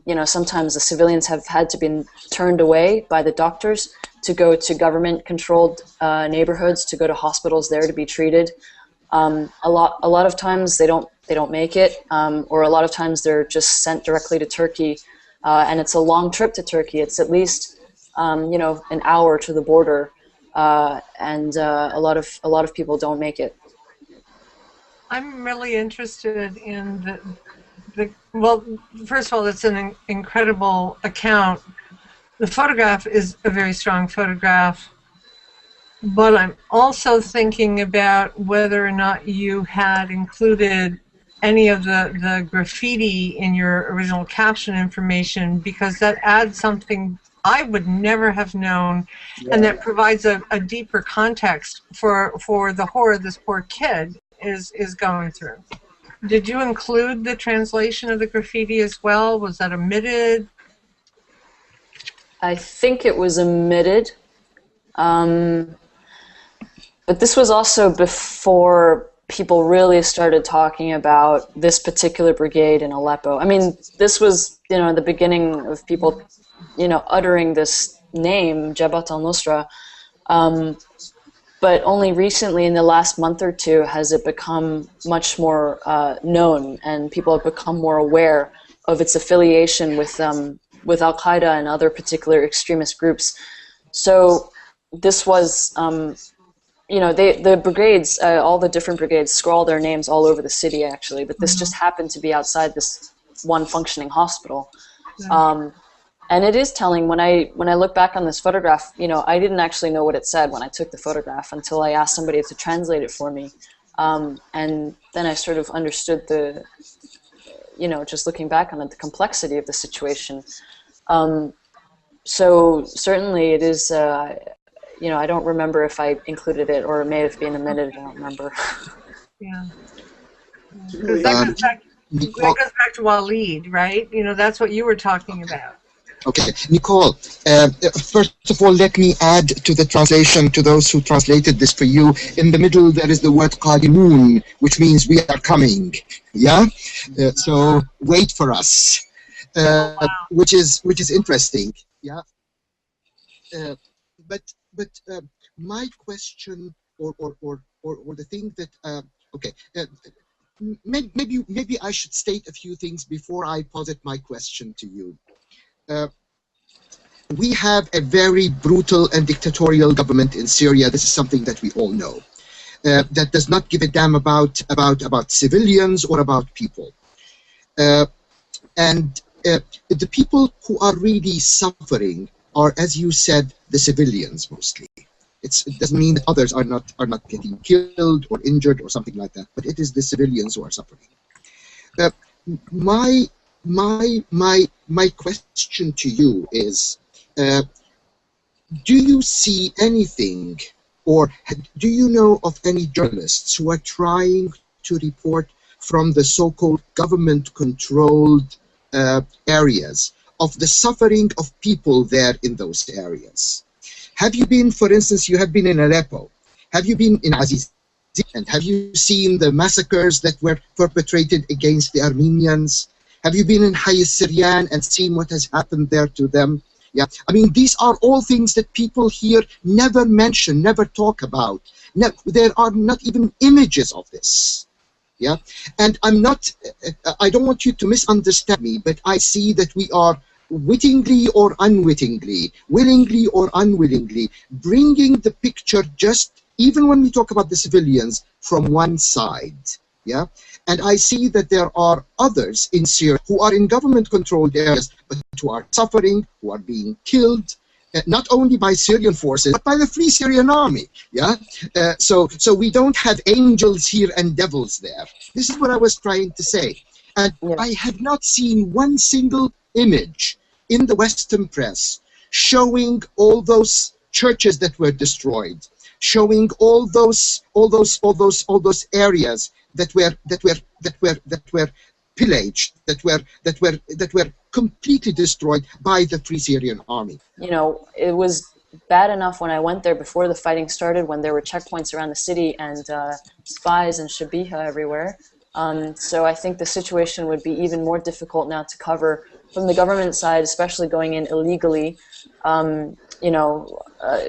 you know, sometimes the civilians have had to be turned away by the doctors to go to government-controlled neighborhoods, to go to hospitals there to be treated. A lot of times they don't make it, or a lot of times they're just sent directly to Turkey, and it's a long trip to Turkey. It's at least you know, an hour to the border, and a lot of people don't make it. I'm really interested in well, first of all, it's an incredible account. The photograph is a very strong photograph, but I'm also thinking about whether or not you had included any of the graffiti in your original caption information, because that adds something I would never have known, and that provides a deeper context for the horror this poor kid is going through. Did you include the translation of the graffiti as well? Was that omitted? I think it was omitted, but this was also before people really started talking about this particular brigade in Aleppo. I mean, this was, you know, the beginning of people, you know, uttering this name, Jabhat al-Nusra, but only recently, in the last month or two, has it become much more known, and people have become more aware of its affiliation with Al-Qaeda and other particular extremist groups. So this was, you know, the brigades, all the different brigades scrawl their names all over the city, actually, but this just happened to be outside this one functioning hospital. And it is telling. When I look back on this photograph, you know, I didn't actually know what it said when I took the photograph until I asked somebody to translate it for me. And then I sort of understood the, you know, just looking back on it, the complexity of the situation. So certainly it is, you know, I don't remember if I included it or it may have been omitted, I don't remember. Yeah. That goes back to Waleed, right? You know, that's what you were talking about. Okay, Nicole, first of all, let me add to the translation, to those who translated this for you. In the middle, there is the word qadimun, which means we are coming. Yeah, so wait for us, which is interesting. Yeah, uh, but my question or the thing that okay. Maybe I should state a few things before I posit my question to you. We have a very brutal and dictatorial government in Syria. This is something that we all know. That does not give a damn about civilians or about people. And the people who are really suffering are, as you said, the civilians mostly. It doesn't mean that others are not getting killed or injured or something like that, but it is the civilians who are suffering. My question to you is, do you see anything, or do you know of any journalists who are trying to report from the so-called government-controlled areas of the suffering of people there in those areas? Have you been, for instance, you have been in Aleppo, have you been in Aziz, and have you seen the massacres that were perpetrated against the Armenians? Have you been in Hayy Syrian and seen what has happened there to them? Yeah, I mean, these are all things that people here never mention, never talk about. There are not even images of this. Yeah, and I don't want you to misunderstand me, but I see that we are wittingly or unwittingly, willingly or unwillingly, bringing the picture just, even when we talk about the civilians, from one side. Yeah, and I see that there are others in Syria who are in government-controlled areas, but who are suffering, who are being killed, not only by Syrian forces, but by the Free Syrian Army. Yeah, so we don't have angels here and devils there. This is what I was trying to say, and Yeah. I have not seen one single image in the Western press showing all those churches that were destroyed, showing all those areas that were pillaged, that were completely destroyed by the Free Syrian Army. You know, it was bad enough when I went there before the fighting started, when there were checkpoints around the city and spies and shabiha everywhere. So I think the situation would be even more difficult now to cover from the government side, especially going in illegally, you know,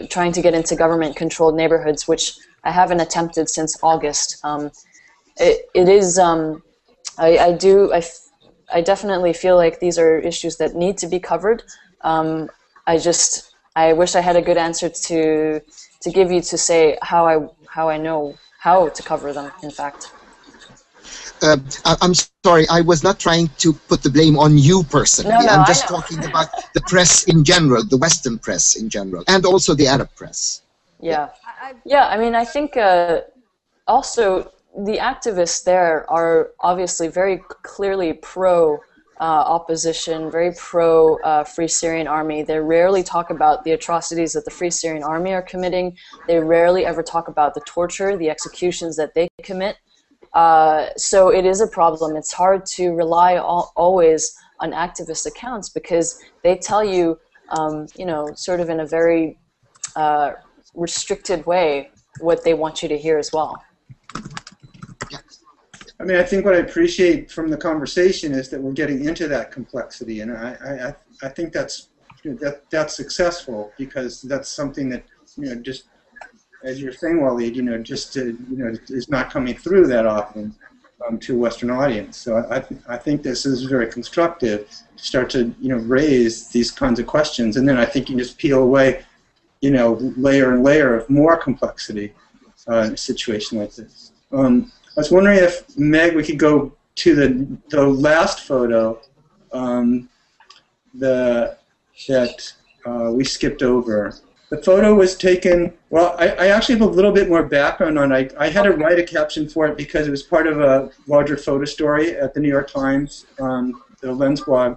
trying to get into government-controlled neighborhoods, which I haven't attempted since August. It is, I definitely feel like these are issues that need to be covered. I wish I had a good answer to give you to say how I know how to cover them, in fact. I'm sorry, I was not trying to put the blame on you personally. No, I'm just talking about the press in general, the Western press in general, and also the Arab press. Yeah. Yeah, I mean, I think also the activists there are obviously very clearly pro opposition, very pro Free Syrian Army. They rarely talk about the atrocities that the Free Syrian Army are committing. They rarely ever talk about the torture, the executions that they commit. So it is a problem. It's hard to rely always on activist accounts because they tell you, you know, sort of in a very restricted way what they want you to hear as well. I mean, I think what I appreciate from the conversation is that we're getting into that complexity, and I think that's that's successful because that's something that, you know, just as you're saying, Waleed, you know, just you know, is not coming through that often to a Western audience. So I think this is very constructive to start to, you know, raise these kinds of questions, and then I think you just peel away, you know, layer and layer of more complexity in a situation like this. I was wondering if, Meg, we could go to the last photo that we skipped over. The photo was taken, well, I actually have a little bit more background on it. I had to write a caption for it because it was part of a larger photo story at the New York Times, the Lens blog.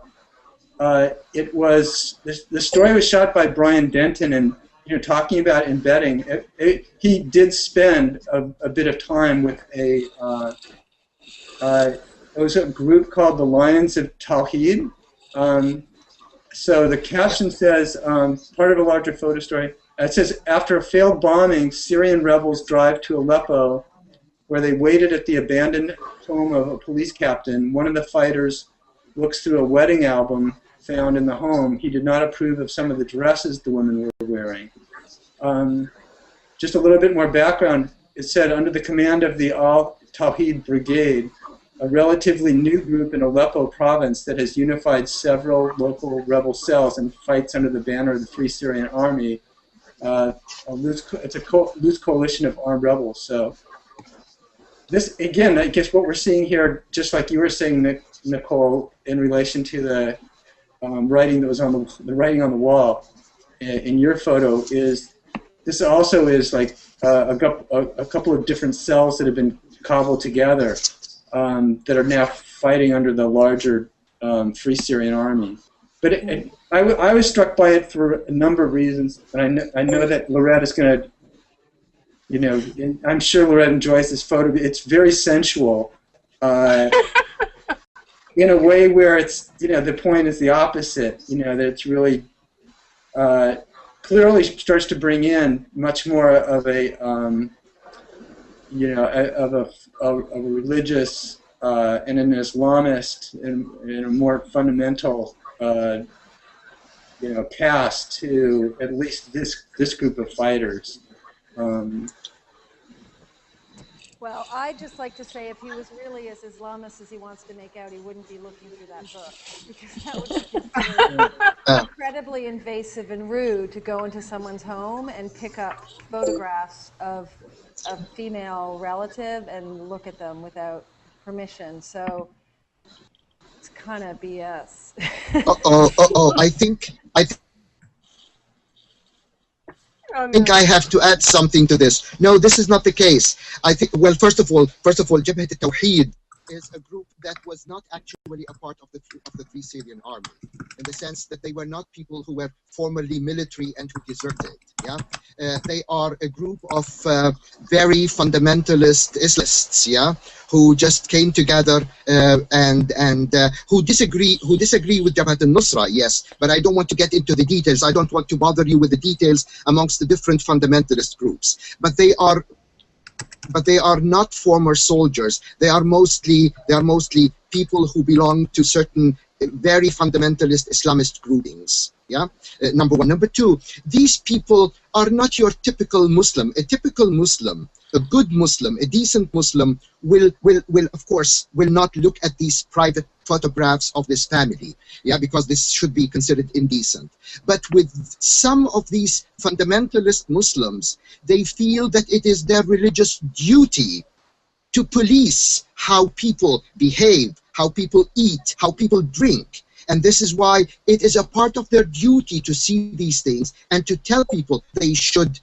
It was, the story was shot by Brian Denton, and, you know, talking about embedding, he did spend a bit of time with it was a group called the Lions of Tawhid. So the caption says, part of a larger photo story, it says, after a failed bombing, Syrian rebels drive to Aleppo where they waited at the abandoned home of a police captain. One of the fighters looks through a wedding album found in the home. He did not approve of some of the dresses the women were wearing. Just a little bit more background. It said, under the command of the Al-Tawhid Brigade, a relatively new group in Aleppo province that has unified several local rebel cells and fights under the banner of the Free Syrian Army. It's a loose coalition of armed rebels. So this, again, I guess what we're seeing here, just like you were saying, Nicole, in relation to the writing that was on the writing on the wall in your photo, is this also is like a couple of different cells that have been cobbled together that are now fighting under the larger Free Syrian Army. But I was struck by it for a number of reasons, and I know that Loretta's going to, you know, I'm sure Loretta enjoys this photo. It's very sensual, in a way where it's, you know, the point is the opposite. You know, that it's really clearly starts to bring in much more of a, you know, of a religious and an Islamist and a more fundamental, you know, cast to at least this group of fighters. Well, I'd just like to say if he was really as Islamist as he wants to make out, he wouldn't be looking through that book, because that would be considered incredibly invasive and rude to go into someone's home and pick up photographs of a female relative and look at them without permission. So it's kind of BS. I think I have to add something to this. No, this is not the case. I think, well, first of all, Jabhat al-Tawheed is a group that was not actually a part of the Free Syrian Army, in the sense that they were not people who were formerly military and who deserted. Yeah, they are a group of very fundamentalist Islamists. Yeah, who just came together and who disagree with Jabhat al-Nusra. Yes, but I don't want to get into the details. I don't want to bother you with the details amongst the different fundamentalist groups. But they are not former soldiers. They are mostly people who belong to certain very fundamentalist Islamist groupings. Yeah, number one. Number two, these people are not your typical Muslim. A typical Muslim, a good Muslim, a decent Muslim will of course not look at these private photographs of this family. Yeah, because this should be considered indecent. But with some of these fundamentalist Muslims, they feel that it is their religious duty to police how people behave, how people eat, how people drink. And this is why it is a part of their duty to see these things and to tell people they should,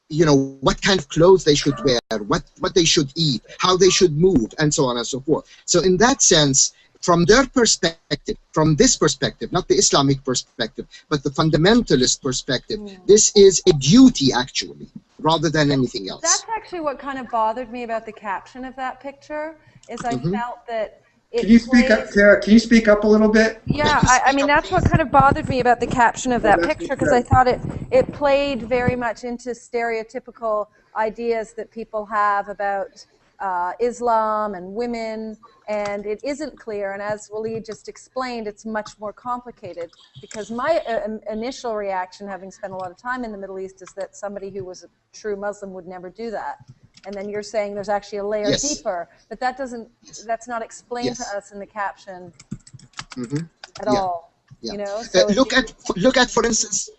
you know, what kind of clothes they should wear, what they should eat, how they should move, and so on and so forth. So in that sense, from their perspective, from this perspective, not the Islamic perspective, but the fundamentalist perspective, this is a duty actually, rather than anything else. That's actually what kind of bothered me about the caption of that picture, is I felt that Can you speak up, Sarah? Can you speak up a little bit? Yeah, I mean, that's what kind of bothered me about the caption of that picture, because I thought it played very much into stereotypical ideas that people have about Islam and women, and it isn't clear. And as Waleed just explained, it's much more complicated, because my initial reaction, having spent a lot of time in the Middle East, is that somebody who was a true Muslim would never do that. And then you're saying there's actually a layer deeper, but that doesn't, that's not explained to us in the caption at all. You know, so look at, for instance,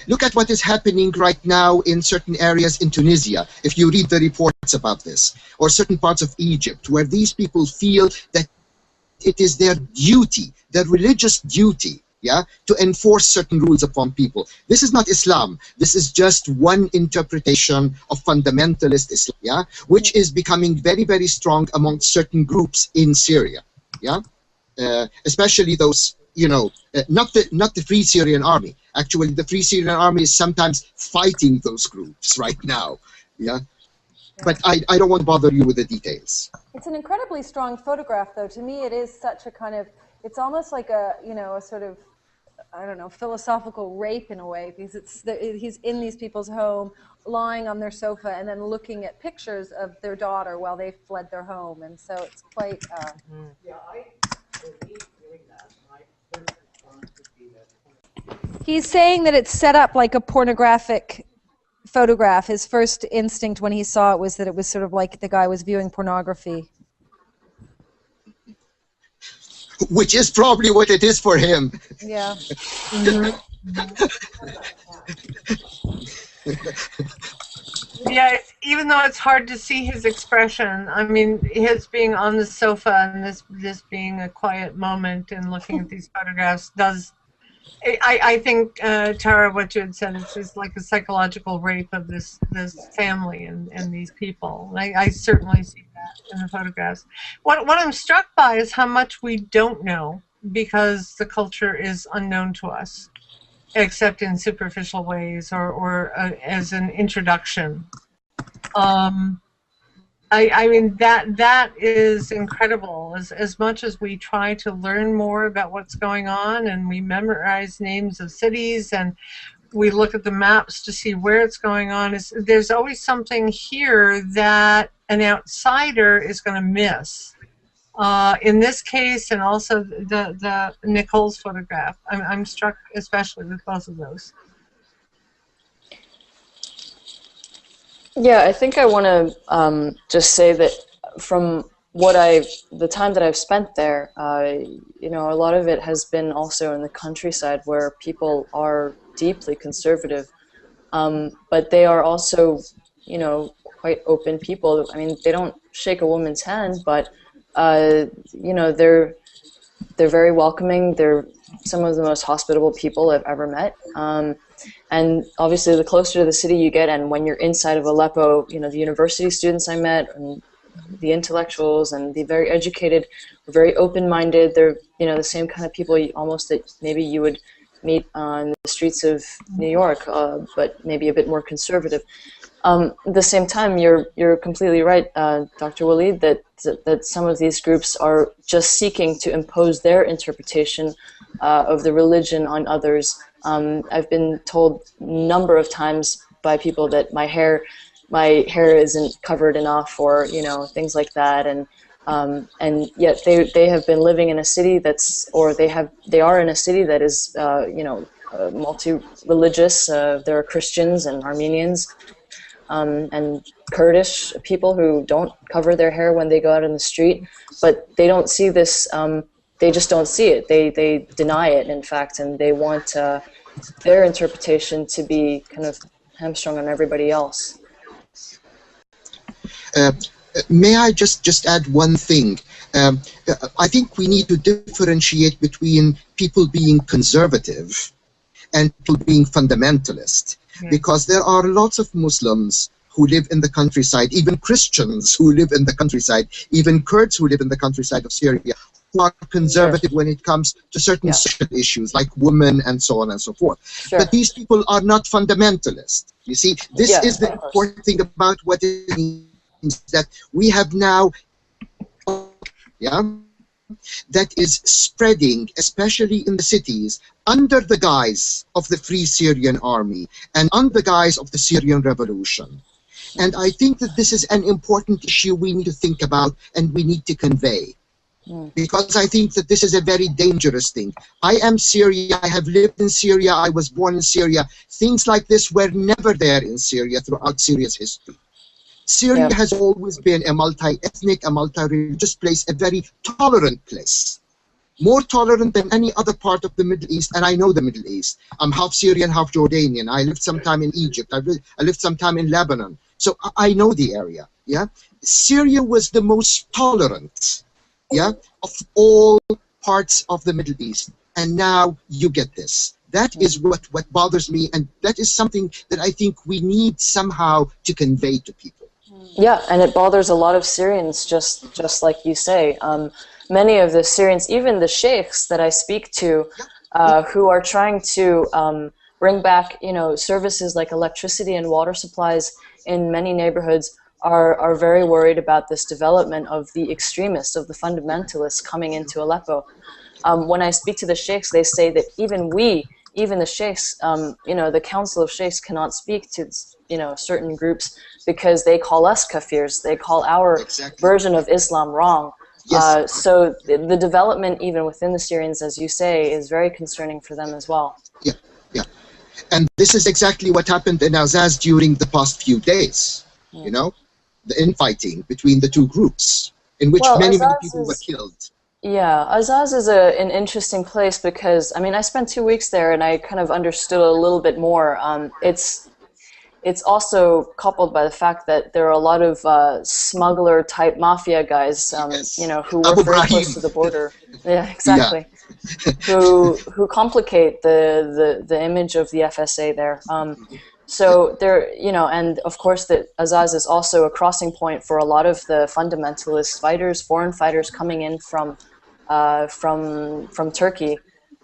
look at what is happening right now in certain areas in Tunisia, if you read the reports about this, or certain parts of Egypt, where these people feel that it is their duty, their religious duty, to enforce certain rules upon people. This is not Islam. This is just one interpretation of fundamentalist Islam, which is becoming very, very strong among certain groups in Syria, especially those, you know, not the Free Syrian Army. Actually, the Free Syrian Army is sometimes fighting those groups right now, But I don't want to bother you with the details. It's an incredibly strong photograph, though. To me, it is such a kind of, it's almost like a, you know, a sort of I don't know, philosophical rape in a way, because he's in these people's home, lying on their sofa, and then looking at pictures of their daughter while they fled their home, and so it's quite. He's saying that it's set up like a pornographic photograph. His first instinct when he saw it was that it was sort of like the guy was viewing pornography. Which is probably what it is for him. Yeah. Yeah, even though it's hard to see his expression, I mean, his being on the sofa and this being a quiet moment and looking at these photographs does. I think, Tara, what you had said is like a psychological rape of this family and these people. I certainly see that in the photographs. What I'm struck by is how much we don't know, because the culture is unknown to us, except in superficial ways or as an introduction. I mean, that is incredible. As much as we try to learn more about what's going on, and we memorize names of cities, and we look at the maps to see where it's going on, there's always something here that an outsider is going to miss. In this case, and also the Nicole's photograph, I'm struck especially with both of those. Yeah, I think I want to just say that from the time that I've spent there, you know, a lot of it has been also in the countryside where people are deeply conservative, but they are also, you know, quite open people. I mean, they don't shake a woman's hand, but you know, they're very welcoming. They're some of the most hospitable people I've ever met. And obviously, the closer to the city you get, and when you're inside of Aleppo, you know, the university students I met, and the intellectuals, and the very educated, were very open-minded. They're, you know, the same kind of people almost that maybe you would meet on the streets of New York, but maybe a bit more conservative. At the same time, you're completely right, Dr. Walid, that some of these groups are just seeking to impose their interpretation of the religion on others. I've been told a number of times by people that my hair isn't covered enough, or, you know, things like that, and yet they have been living in a city they are in a city that is you know, multi-religious. There are Christians and Armenians and Kurdish people who don't cover their hair when they go out in the street, but they don't see this. They just don't see it. They deny it, in fact, and they want their interpretation to be kind of hamstrung on everybody else. May I just add one thing? I think we need to differentiate between people being conservative and people being fundamentalist, because there are lots of Muslims who live in the countryside, even Christians who live in the countryside, even Kurds who live in the countryside of Syria, who are conservative when it comes to certain social issues like women and so on and so forth. Sure. But these people are not fundamentalists. You see, this is the important thing about what it means, that we have now, that is spreading, especially in the cities, under the guise of the Free Syrian Army and under the guise of the Syrian Revolution. And I think that this is an important issue we need to think about and we need to convey. Because I think that this is a very dangerous thing. I am Syria, I have lived in Syria, I was born in Syria. Things like this were never there in Syria throughout Syria's history. Syria has always been a multi-ethnic, a multi-religious place, a very tolerant place. More tolerant than any other part of the Middle East, and I know the Middle East. I'm half Syrian, half Jordanian. I lived some time in Egypt. I lived some time in Lebanon. So I know the area, Syria was the most tolerant, of all parts of the Middle East. And now you get this. That is what bothers me, and that is something that I think we need somehow to convey to people. Yeah, and it bothers a lot of Syrians, just like you say. Many of the Syrians, even the sheikhs that I speak to, who are trying to bring back, you know, services like electricity and water supplies in many neighborhoods, are very worried about this development of the extremists, of the fundamentalists coming into Aleppo. When I speak to the sheikhs, they say that even the sheikhs, the council of sheikhs cannot speak to, certain groups because they call us kafirs. They call our version of Islam wrong. Yes. So the development, even within the Syrians, as you say, is very concerning for them as well. Yeah, yeah. And this is exactly what happened in Azaz during the past few days. You know, the infighting between the two groups, in which many people were killed. Yeah, Azaz is an interesting place because, I spent 2 weeks there and I kind of understood a little bit more. It's also coupled by the fact that there are a lot of smuggler-type mafia guys, who work very close to the border. Yeah, exactly. Yeah. who complicate the image of the FSA there. So there, and of course that Azaz is also a crossing point for a lot of the fundamentalist fighters, foreign fighters coming in from Turkey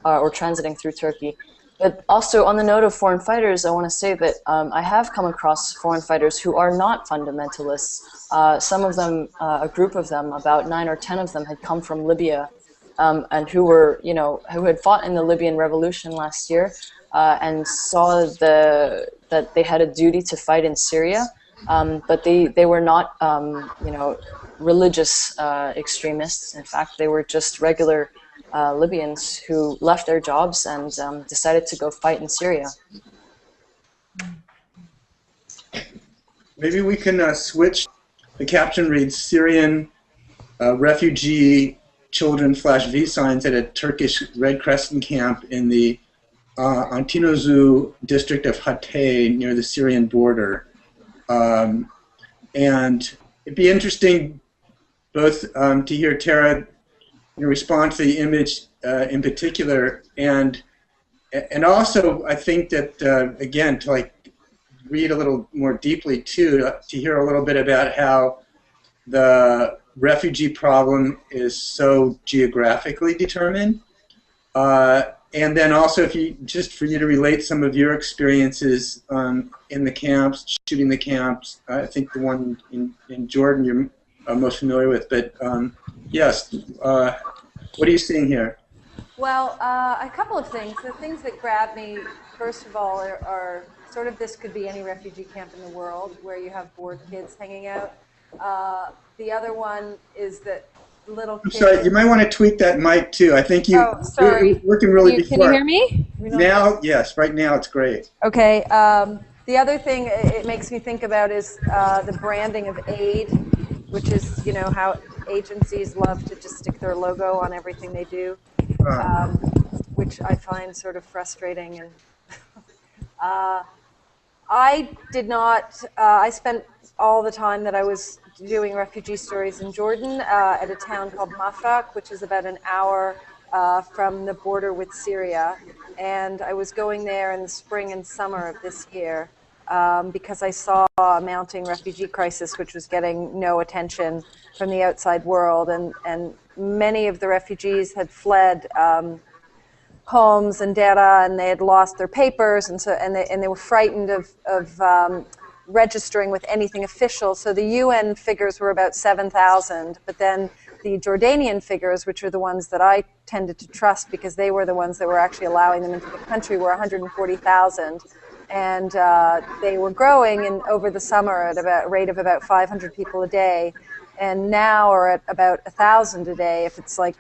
or transiting through Turkey. But also on the note of foreign fighters, I want to say that I have come across foreign fighters who are not fundamentalists. Some of them, a group of them, about 9 or 10 of them, had come from Libya, and who were, who had fought in the Libyan revolution last year, and saw that they had a duty to fight in Syria, but they were not, religious extremists. In fact, they were just regular Libyans who left their jobs and decided to go fight in Syria. Maybe we can switch. The caption reads, Syrian refugee children flash V signs at a Turkish Red Crescent camp in the Antinozu district of Hatay near the Syrian border. And it'd be interesting both to hear Tara respond to the image in particular, and also I think that again to read a little more deeply too, to hear a little bit about how the refugee problem is so geographically determined, and then also if you for you to relate some of your experiences in the camps, shooting the camps. I think the one in Jordan you're most familiar with, but yes, what are you seeing here? Well, a couple of things. The things that grab me, first of all, are sort of this could be any refugee camp in the world where you have bored kids hanging out. The other one is that little kids... I'm sorry, you might want to tweak that mic too. I think you're working really before. Can you hear me? Now, yes, right now it's great. Okay. The other thing it makes me think about is the branding of aid, which is, how agencies love to just stick their logo on everything they do, which I find sort of frustrating. And I did not, I spent all the time that I was doing refugee stories in Jordan at a town called Mafraq, which is about an hour from the border with Syria. And I was going there in the spring and summer of this year because I saw a mounting refugee crisis which was getting no attention from the outside world. And many of the refugees had fled homes and data, and they had lost their papers, and they were frightened of registering with anything official. So the UN figures were about 7,000, but then the Jordanian figures, which are the ones that I tended to trust because they were the ones that were actually allowing them into the country, were 140,000. And they were growing over the summer at a rate of about 500 people a day, and now are at about 1,000 a day if it's like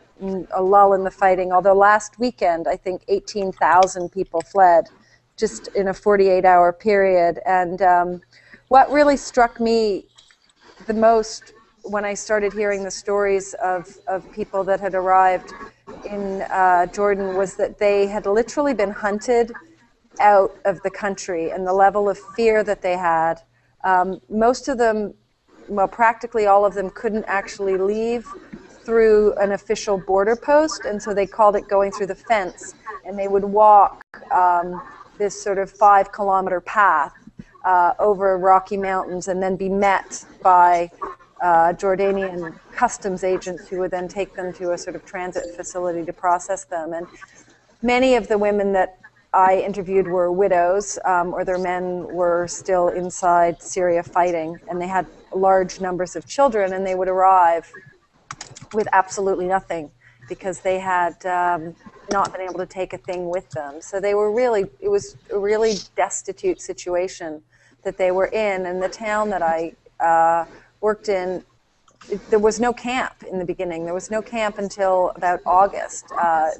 a lull in the fighting. Although last weekend, I think 18,000 people fled just in a 48-hour period. And what really struck me the most when I started hearing the stories of people that had arrived in Jordan was that they had literally been hunted out of the country, and the level of fear that they had. Most of them, well, practically all of them couldn't actually leave through an official border post, and so they called it going through the fence, and they would walk this sort of 5-kilometer path over rocky mountains and then be met by Jordanian customs agents who would then take them to a sort of transit facility to process them. And many of the women that I interviewed were widows, or their men were still inside Syria fighting, and they had large numbers of children, and they would arrive with absolutely nothing. because they had not been able to take a thing with them. So they were really, it was a really destitute situation that they were in. And the town that I worked in, there was no camp in the beginning. There was no camp until about August.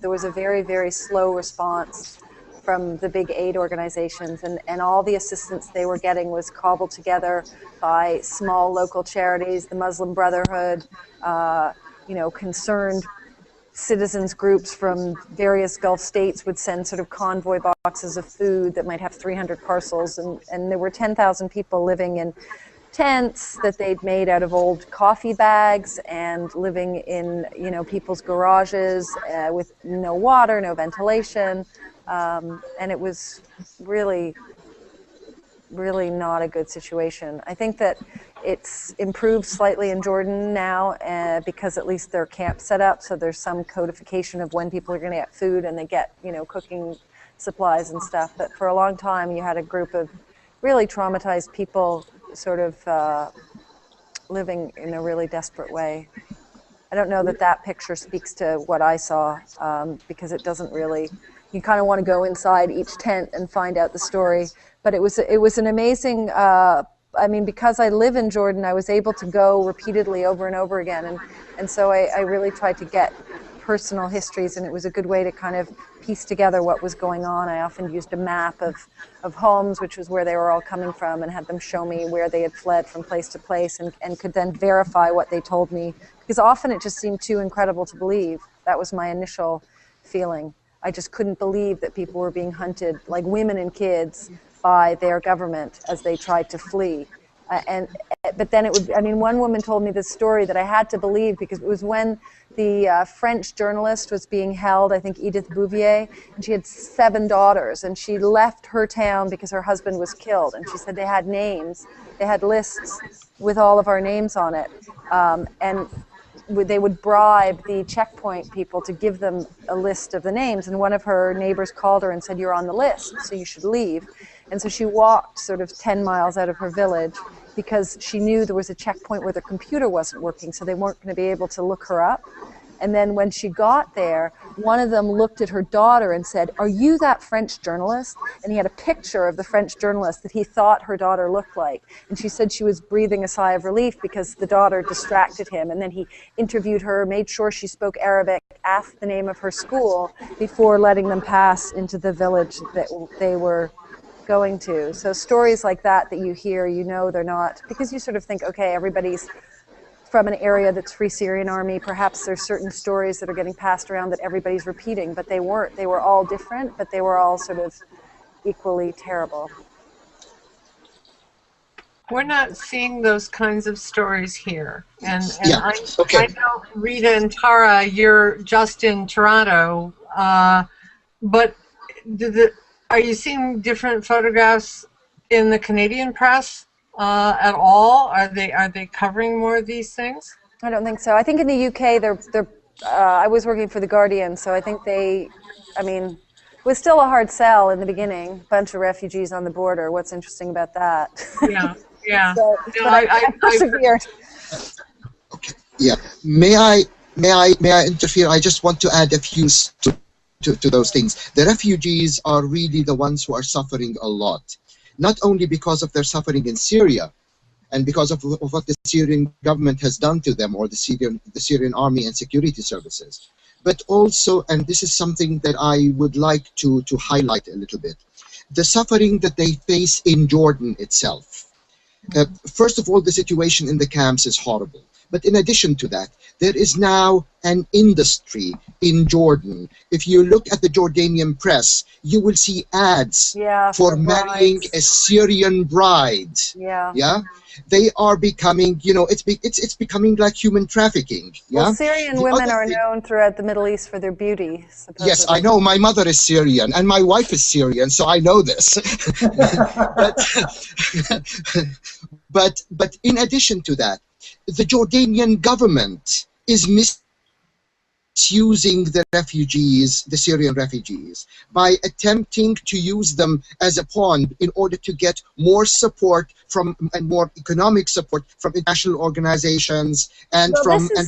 There was a very, very slow response from the big aid organizations, and all the assistance they were getting was cobbled together by small local charities, the Muslim Brotherhood, concerned citizens groups from various Gulf states would send sort of convoy boxes of food that might have 300 parcels, and there were 10,000 people living in tents that they'd made out of old coffee bags and living in, people's garages with no water, no ventilation. And it was really, really not a good situation. I think that it's improved slightly in Jordan now because at least their camp set up, so there's some codification of when people are going to get food and they get, cooking supplies and stuff. But for a long time, you had a group of really traumatized people sort of living in a really desperate way. I don't know that picture speaks to what I saw because it doesn't really. You kind of want to go inside each tent and find out the story. But it was an amazing. Because I live in Jordan, I was able to go repeatedly over and over again, and so I really tried to get personal histories, and it was a good way to kind of piece together what was going on. I often used a map of homes, which was where they were all coming from, and had them show me where they had fled from place to place, and could then verify what they told me, because often it just seemed too incredible to believe. That was my initial feeling. I just couldn't believe that people were being hunted, like women and kids, by their government as they tried to flee. But then one woman told me this story that I had to believe, because it was when the French journalist was being held, I think Edith Bouvier, and she had 7 daughters, and she left her town because her husband was killed. And she said they had names, they had lists with all of our names on it. And they would bribe the checkpoint people to give them a list of the names. And one of her neighbors called her and said, "You're on the list, so you should leave." And so she walked sort of 10 miles out of her village because she knew there was a checkpoint where the computer wasn't working, so they weren't going to be able to look her up. And then when she got there, one of them looked at her daughter and said, "Are you that French journalist?" And he had a picture of the French journalist that he thought her daughter looked like. And she said she was breathing a sigh of relief because the daughter distracted him. And then he interviewed her, made sure she spoke Arabic, asked the name of her school before letting them pass into the village that they were going to. So stories like that you hear, they're not, because you sort of think, okay, everybody's from an area that's Free Syrian Army, perhaps there's certain stories that are getting passed around that everybody's repeating, but they weren't. They were all different, but they were all sort of equally terrible. We're not seeing those kinds of stories here. And Yeah. I know, Rita and Tara, you're just in Toronto, but are you seeing different photographs in the Canadian press at all? Are they covering more of these things? I don't think so. I think in the UK, I was working for The Guardian, so I think it was still a hard sell in the beginning. Bunch of refugees on the border. What's interesting about that? Yeah. So, no, I persevered. Okay. Yeah. May I interfere? I just want to add a few to those things. The refugees are really the ones who are suffering a lot, not only because of their suffering in Syria and because of what the Syrian government has done to them, or the Syrian army and security services, but also, and this is something that I would like to highlight a little bit, the suffering that they face in Jordan itself. First of all, the situation in the camps is horrible. But in addition to that, there is now an industry in Jordan. If you look at the Jordanian press, you will see ads for marrying a Syrian bride. Yeah. They are becoming, it's becoming like human trafficking. Yeah. Well, Syrian women are known throughout the Middle East for their beauty, supposedly. Yes, I know. My mother is Syrian, and my wife is Syrian, so I know this. but in addition to that, the Jordanian government is misusing the refugees, the Syrian refugees, by attempting to use them as a pawn in order to get more support from and more economic support from international organizations and Well,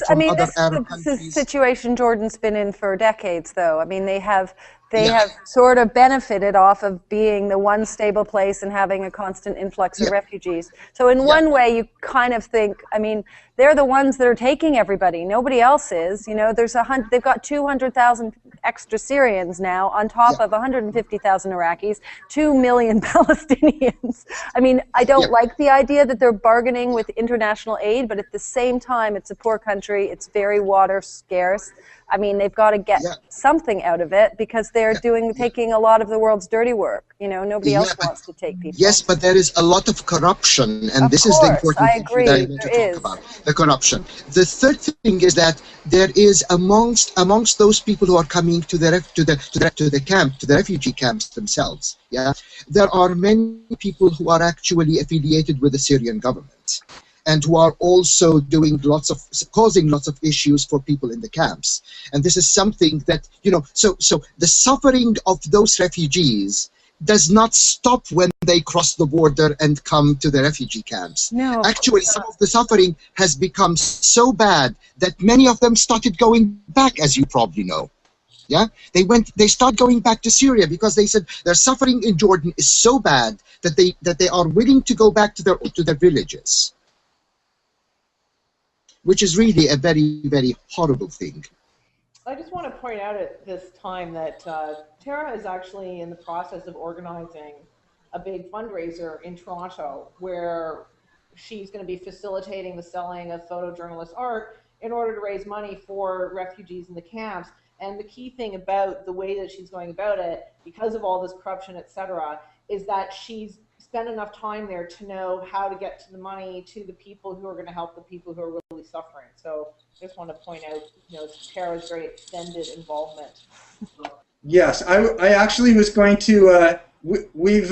from other this Arab is the countries. situation Jordan's been in for decades, though. I mean, they have Yeah. sort of benefited off of being the one stable place and having a constant influx of Yeah. refugees. So in one way, you kind of think, I mean, they're the ones that are taking everybody. Nobody else is. You know, they've got 200,000 extra Syrians now on top of 150,000 Iraqis, 2 million Palestinians. I mean, I don't like the idea that they're bargaining with international aid, but at the same time, it's a poor country. It's very water scarce. I mean, they've got to get something out of it because they're taking a lot of the world's dirty work. You know, nobody else wants to take people. Yes, but there is a lot of corruption, and this is the important thing that I want to talk about, the corruption. The third thing is that there is amongst those people who are coming to the refugee camps themselves, there are many people who are actually affiliated with the Syrian government, and who are also causing lots of issues for people in the camps. And this is something that, you know, so the suffering of those refugees does not stop when they cross the border and come to the refugee camps. No. Actually, some of the suffering has become so bad that many of them started going back, as you probably know. Yeah, they start going back to Syria because they said their suffering in Jordan is so bad that they are willing to go back to their villages, which is really a very, very horrible thing. I just want to point out at this time that Tara is actually in the process of organizing a big fundraiser in Toronto where she's going to be facilitating the selling of photojournalist art in order to raise money for refugees in the camps. And the key thing about the way that she's going about it, because of all this corruption, etc., is that she's spent enough time there to know how to get to the money to the people who are going to help the people who are really suffering. So I just want to point out, you know, Tara's very extended involvement. Yes, I actually was going to. We've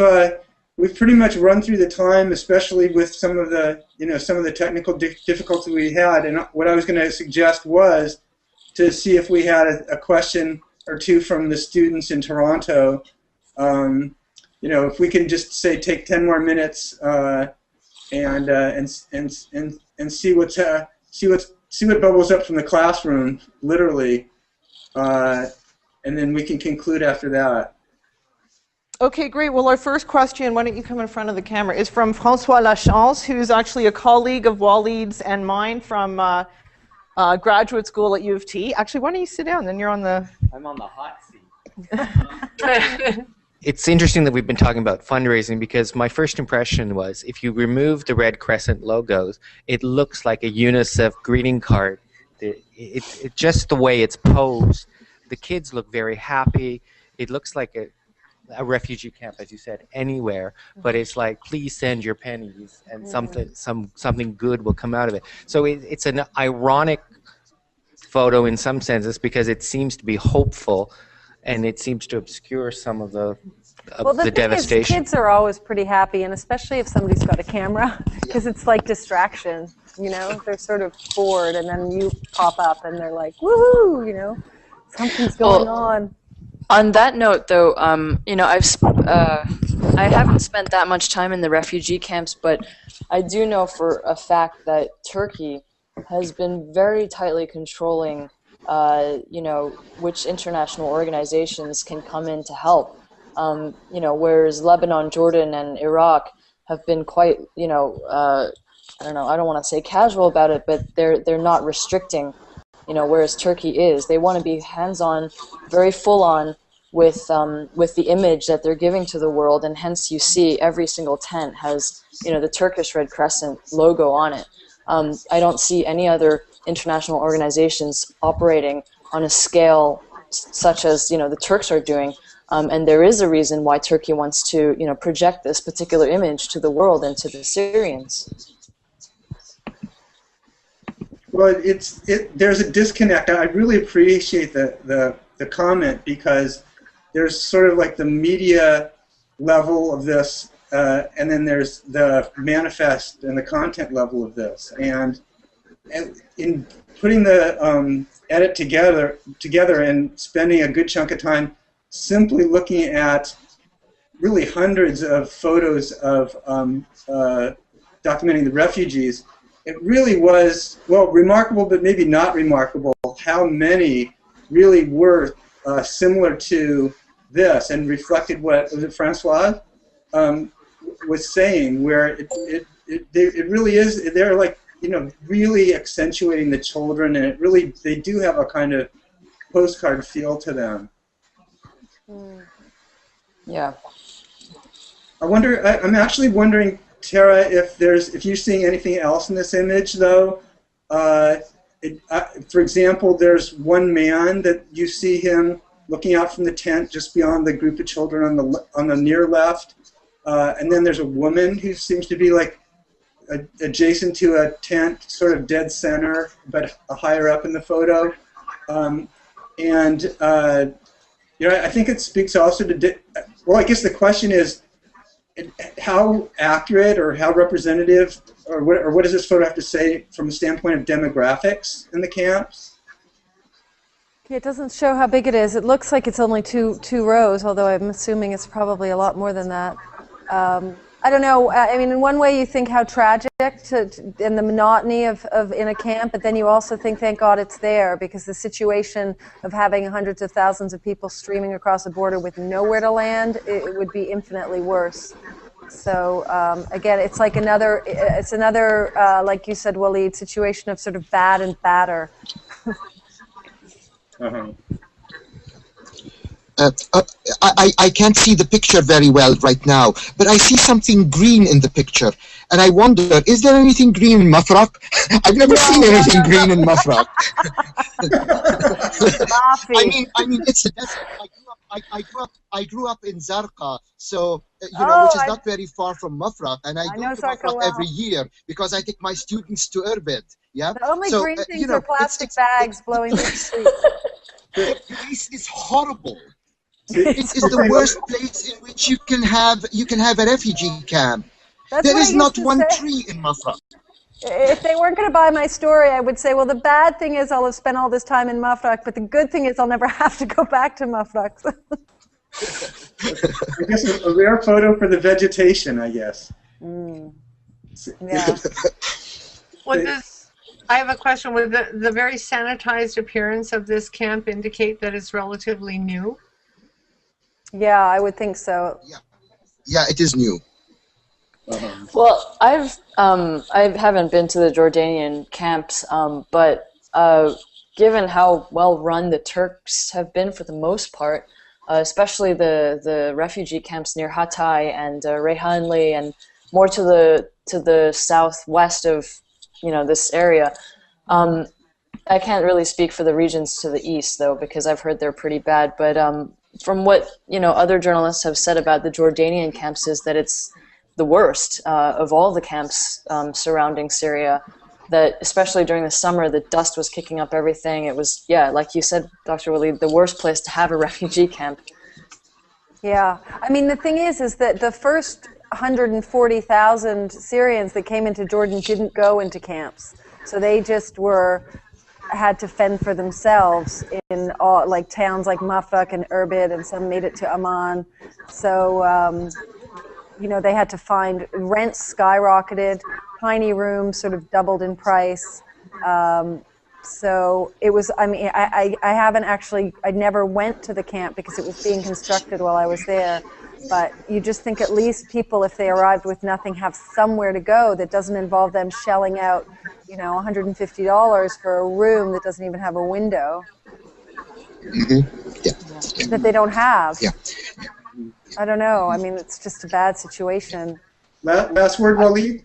pretty much run through the time, especially with some of the technical difficulties we had. And what I was going to suggest was to see if we had a question or two from the students in Toronto. You know, if we can just say take 10 more minutes and see what bubbles up from the classroom, literally, and then we can conclude after that. Okay, great. Well, our first question, why don't you come in front of the camera, is from François Lachance, who's actually a colleague of Waleed's and mine from graduate school at U of T. Actually, why don't you sit down? Then you're on the... I'm on the hot seat. It's interesting that we've been talking about fundraising because my first impression was if you remove the Red Crescent logos, it looks like a UNICEF greeting card. It just the way it's posed. The kids look very happy. It looks like a refugee camp, as you said, anywhere. But it's like, please send your pennies, and something good will come out of it. So it's an ironic photo in some senses because it seems to be hopeful, and it seems to obscure some of the devastation. Kids are always pretty happy, and especially if somebody's got a camera, because it's like distraction. You know, they're sort of bored, and then you pop up, and they're like, "Woohoo!" You know, something's going on. On that note, though, you know, I haven't spent that much time in the refugee camps, but I do know for a fact that Turkey has been very tightly controlling, you know, which international organizations can come in to help. You know, whereas Lebanon, Jordan, and Iraq have been quite, you know, I don't know, I don't want to say casual about it, but they're not restricting. You know, whereas Turkey is. They want to be hands-on, very full-on with the image that they're giving to the world, and hence you see every single tent has, you know, the Turkish Red Crescent logo on it. I don't see any other international organizations operating on a scale such as, you know, the Turks are doing, and there is a reason why Turkey wants to, you know, project this particular image to the world and to the Syrians. Well, there's a disconnect. I really appreciate the comment because there's sort of like the media level of this, and then there's the manifest and the content level of this. And in putting the edit together and spending a good chunk of time simply looking at really hundreds of photos of documenting the refugees, it really was, well, remarkable, but maybe not remarkable, how many really were similar to this and reflected what, was it Francois was saying, where it really is, they're like, you know, really accentuating the children, and it really, they do have a kind of postcard feel to them. Yeah. I wonder, I'm actually wondering, Tara, if you're seeing anything else in this image, though. For example, there's one man that you see him looking out from the tent just beyond the group of children on the near left, and then there's a woman who seems to be like adjacent to a tent, sort of dead center, but higher up in the photo, and you know, I think it speaks also to. Well, I guess the question is, how accurate or how representative, or what does this photo have to say from a standpoint of demographics in the camps? Okay, it doesn't show how big it is. It looks like it's only two rows, although I'm assuming it's probably a lot more than that. I don't know. I mean, in one way you think how tragic and the monotony of in a camp, but then you also think, thank God it's there, because the situation of having hundreds of thousands of people streaming across the border with nowhere to land, it would be infinitely worse. So again, it's like another, like you said, Waleed, situation of sort of bad and badder. I can't see the picture very well right now, but I see something green in the picture, and I wonder, is there anything green in Mafraq? I've never seen anything green in Mafraq. I mean, it's a desert. I grew up in Zarqa, so you know, which is not very far from Mafraq, and I go to Mafraq every year because I take my students to Irbid. Yeah. The only green things are plastic bags blowing through the streets. The place is horrible. It is the worst place in which you can have a refugee camp. There is not one tree in Mafraq. If they weren't going to buy my story, I would say, well, the bad thing is I'll have spent all this time in Mafraq, but the good thing is I'll never have to go back to Mafraq. I guess a rare photo for the vegetation, I guess. Yeah. I have a question. Would the very sanitized appearance of this camp indicate that it's relatively new? Yeah, I would think so. Yeah, it is new. Well, I haven't been to the Jordanian camps, but given how well run the Turks have been for the most part, especially the refugee camps near Hatay and Reyhanli and more to the southwest of this area. I can't really speak for the regions to the east though, because I've heard they're pretty bad. But from what other journalists have said about the Jordanian camps is that it's the worst of all the camps surrounding Syria. That especially during the summer, the dust was kicking up everything. It was, yeah, like you said, Dr. Waleed, the worst place to have a refugee camp. Yeah, I mean the thing is that the first 140,000 Syrians that came into Jordan didn't go into camps. So they just had to fend for themselves in all, like towns like Mafraq and Irbid, and some made it to Amman. So, they had to find, rents skyrocketed, tiny rooms sort of doubled in price. So it was, I mean, I haven't actually, I never went to the camp because it was being constructed while I was there. But you just think at least people, if they arrived with nothing, have somewhere to go that doesn't involve them shelling out, $150 for a room that doesn't even have a window. Yeah. That they don't have. Yeah. I don't know. I mean, it's just a bad situation. Last word, Waleed?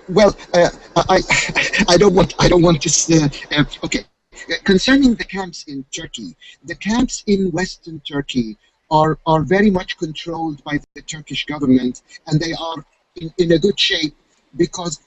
Well, I don't want to. Okay, concerning the camps in Turkey, the camps in Western Turkey are very much controlled by the Turkish government, and they are in a good shape because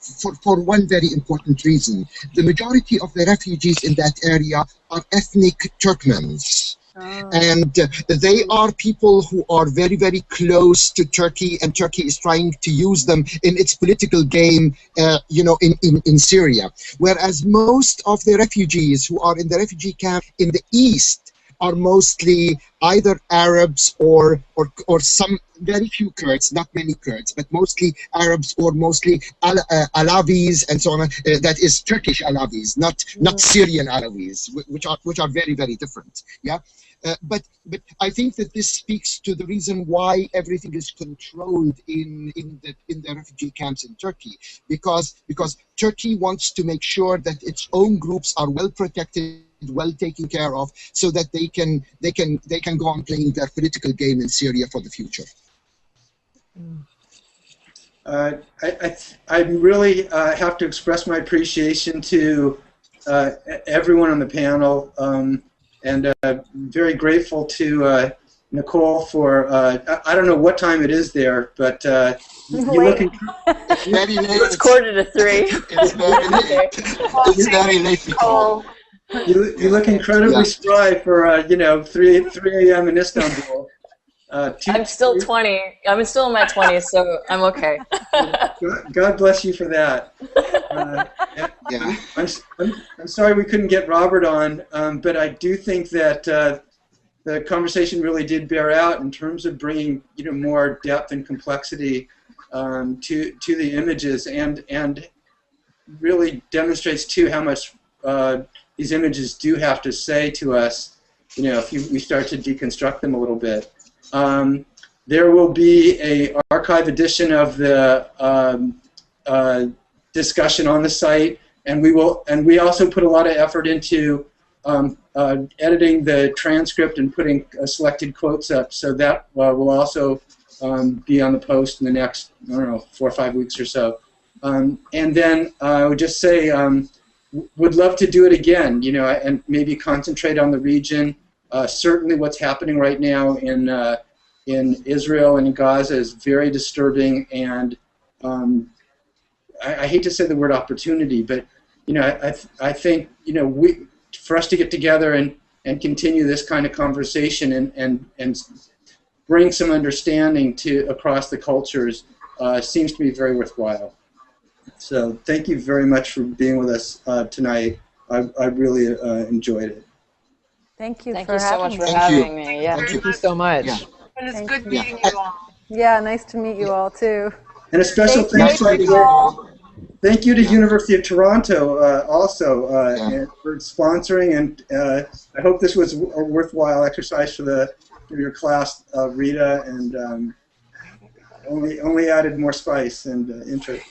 for one very important reason. The majority of the refugees in that area are ethnic Turkmens. And they are people who are very, very close to Turkey, and Turkey is trying to use them in its political game, in Syria. Whereas most of the refugees who are in the refugee camp in the east are mostly either Arabs or some very few Kurds, not many Kurds, but mostly Arabs or mostly Alawis and so on. That is Turkish Alawis, not Syrian Alawis, which are very, very different. Yeah. But I think that this speaks to the reason why everything is controlled in the refugee camps in Turkey, because Turkey wants to make sure that its own groups are well protected, well taken care of, so that they can go on playing their political game in Syria for the future. I really have to express my appreciation to everyone on the panel. And very grateful to Nicole for, I don't know what time it is there, but you look It's 2:45. It's very late, Nicole. You look incredibly spry for 3 a.m. in Istanbul. I'm still 20. I'm still in my 20s, so I'm okay. God bless you for that. Yeah. I'm sorry we couldn't get Robert on, but I do think that the conversation really did bear out in terms of bringing more depth and complexity to the images, and really demonstrates too how much these images do have to say to us. If we start to deconstruct them a little bit. There will be an archive edition of the discussion on the site, and we also put a lot of effort into editing the transcript and putting selected quotes up. So that will also be on the post in the next 4 or 5 weeks or so. And then I would just say, would love to do it again. And maybe concentrate on the region. Certainly, what's happening right now in Israel and in Gaza is very disturbing, and I hate to say the word opportunity, but I think for us to get together and continue this kind of conversation and bring some understanding across the cultures seems to be very worthwhile. So thank you very much for being with us tonight. I really enjoyed it. Thank you Thank for you so having much me. for Thank having you. me. Yeah. Thank you so much. Yeah. And it's Thank good you. meeting you all. Yeah, nice to meet you all too. And a special Stay thanks safe, to Nicole. thank you to University of Toronto also Yeah. for sponsoring, and I hope this was a worthwhile exercise for your class, Rita, and only added more spice and interest.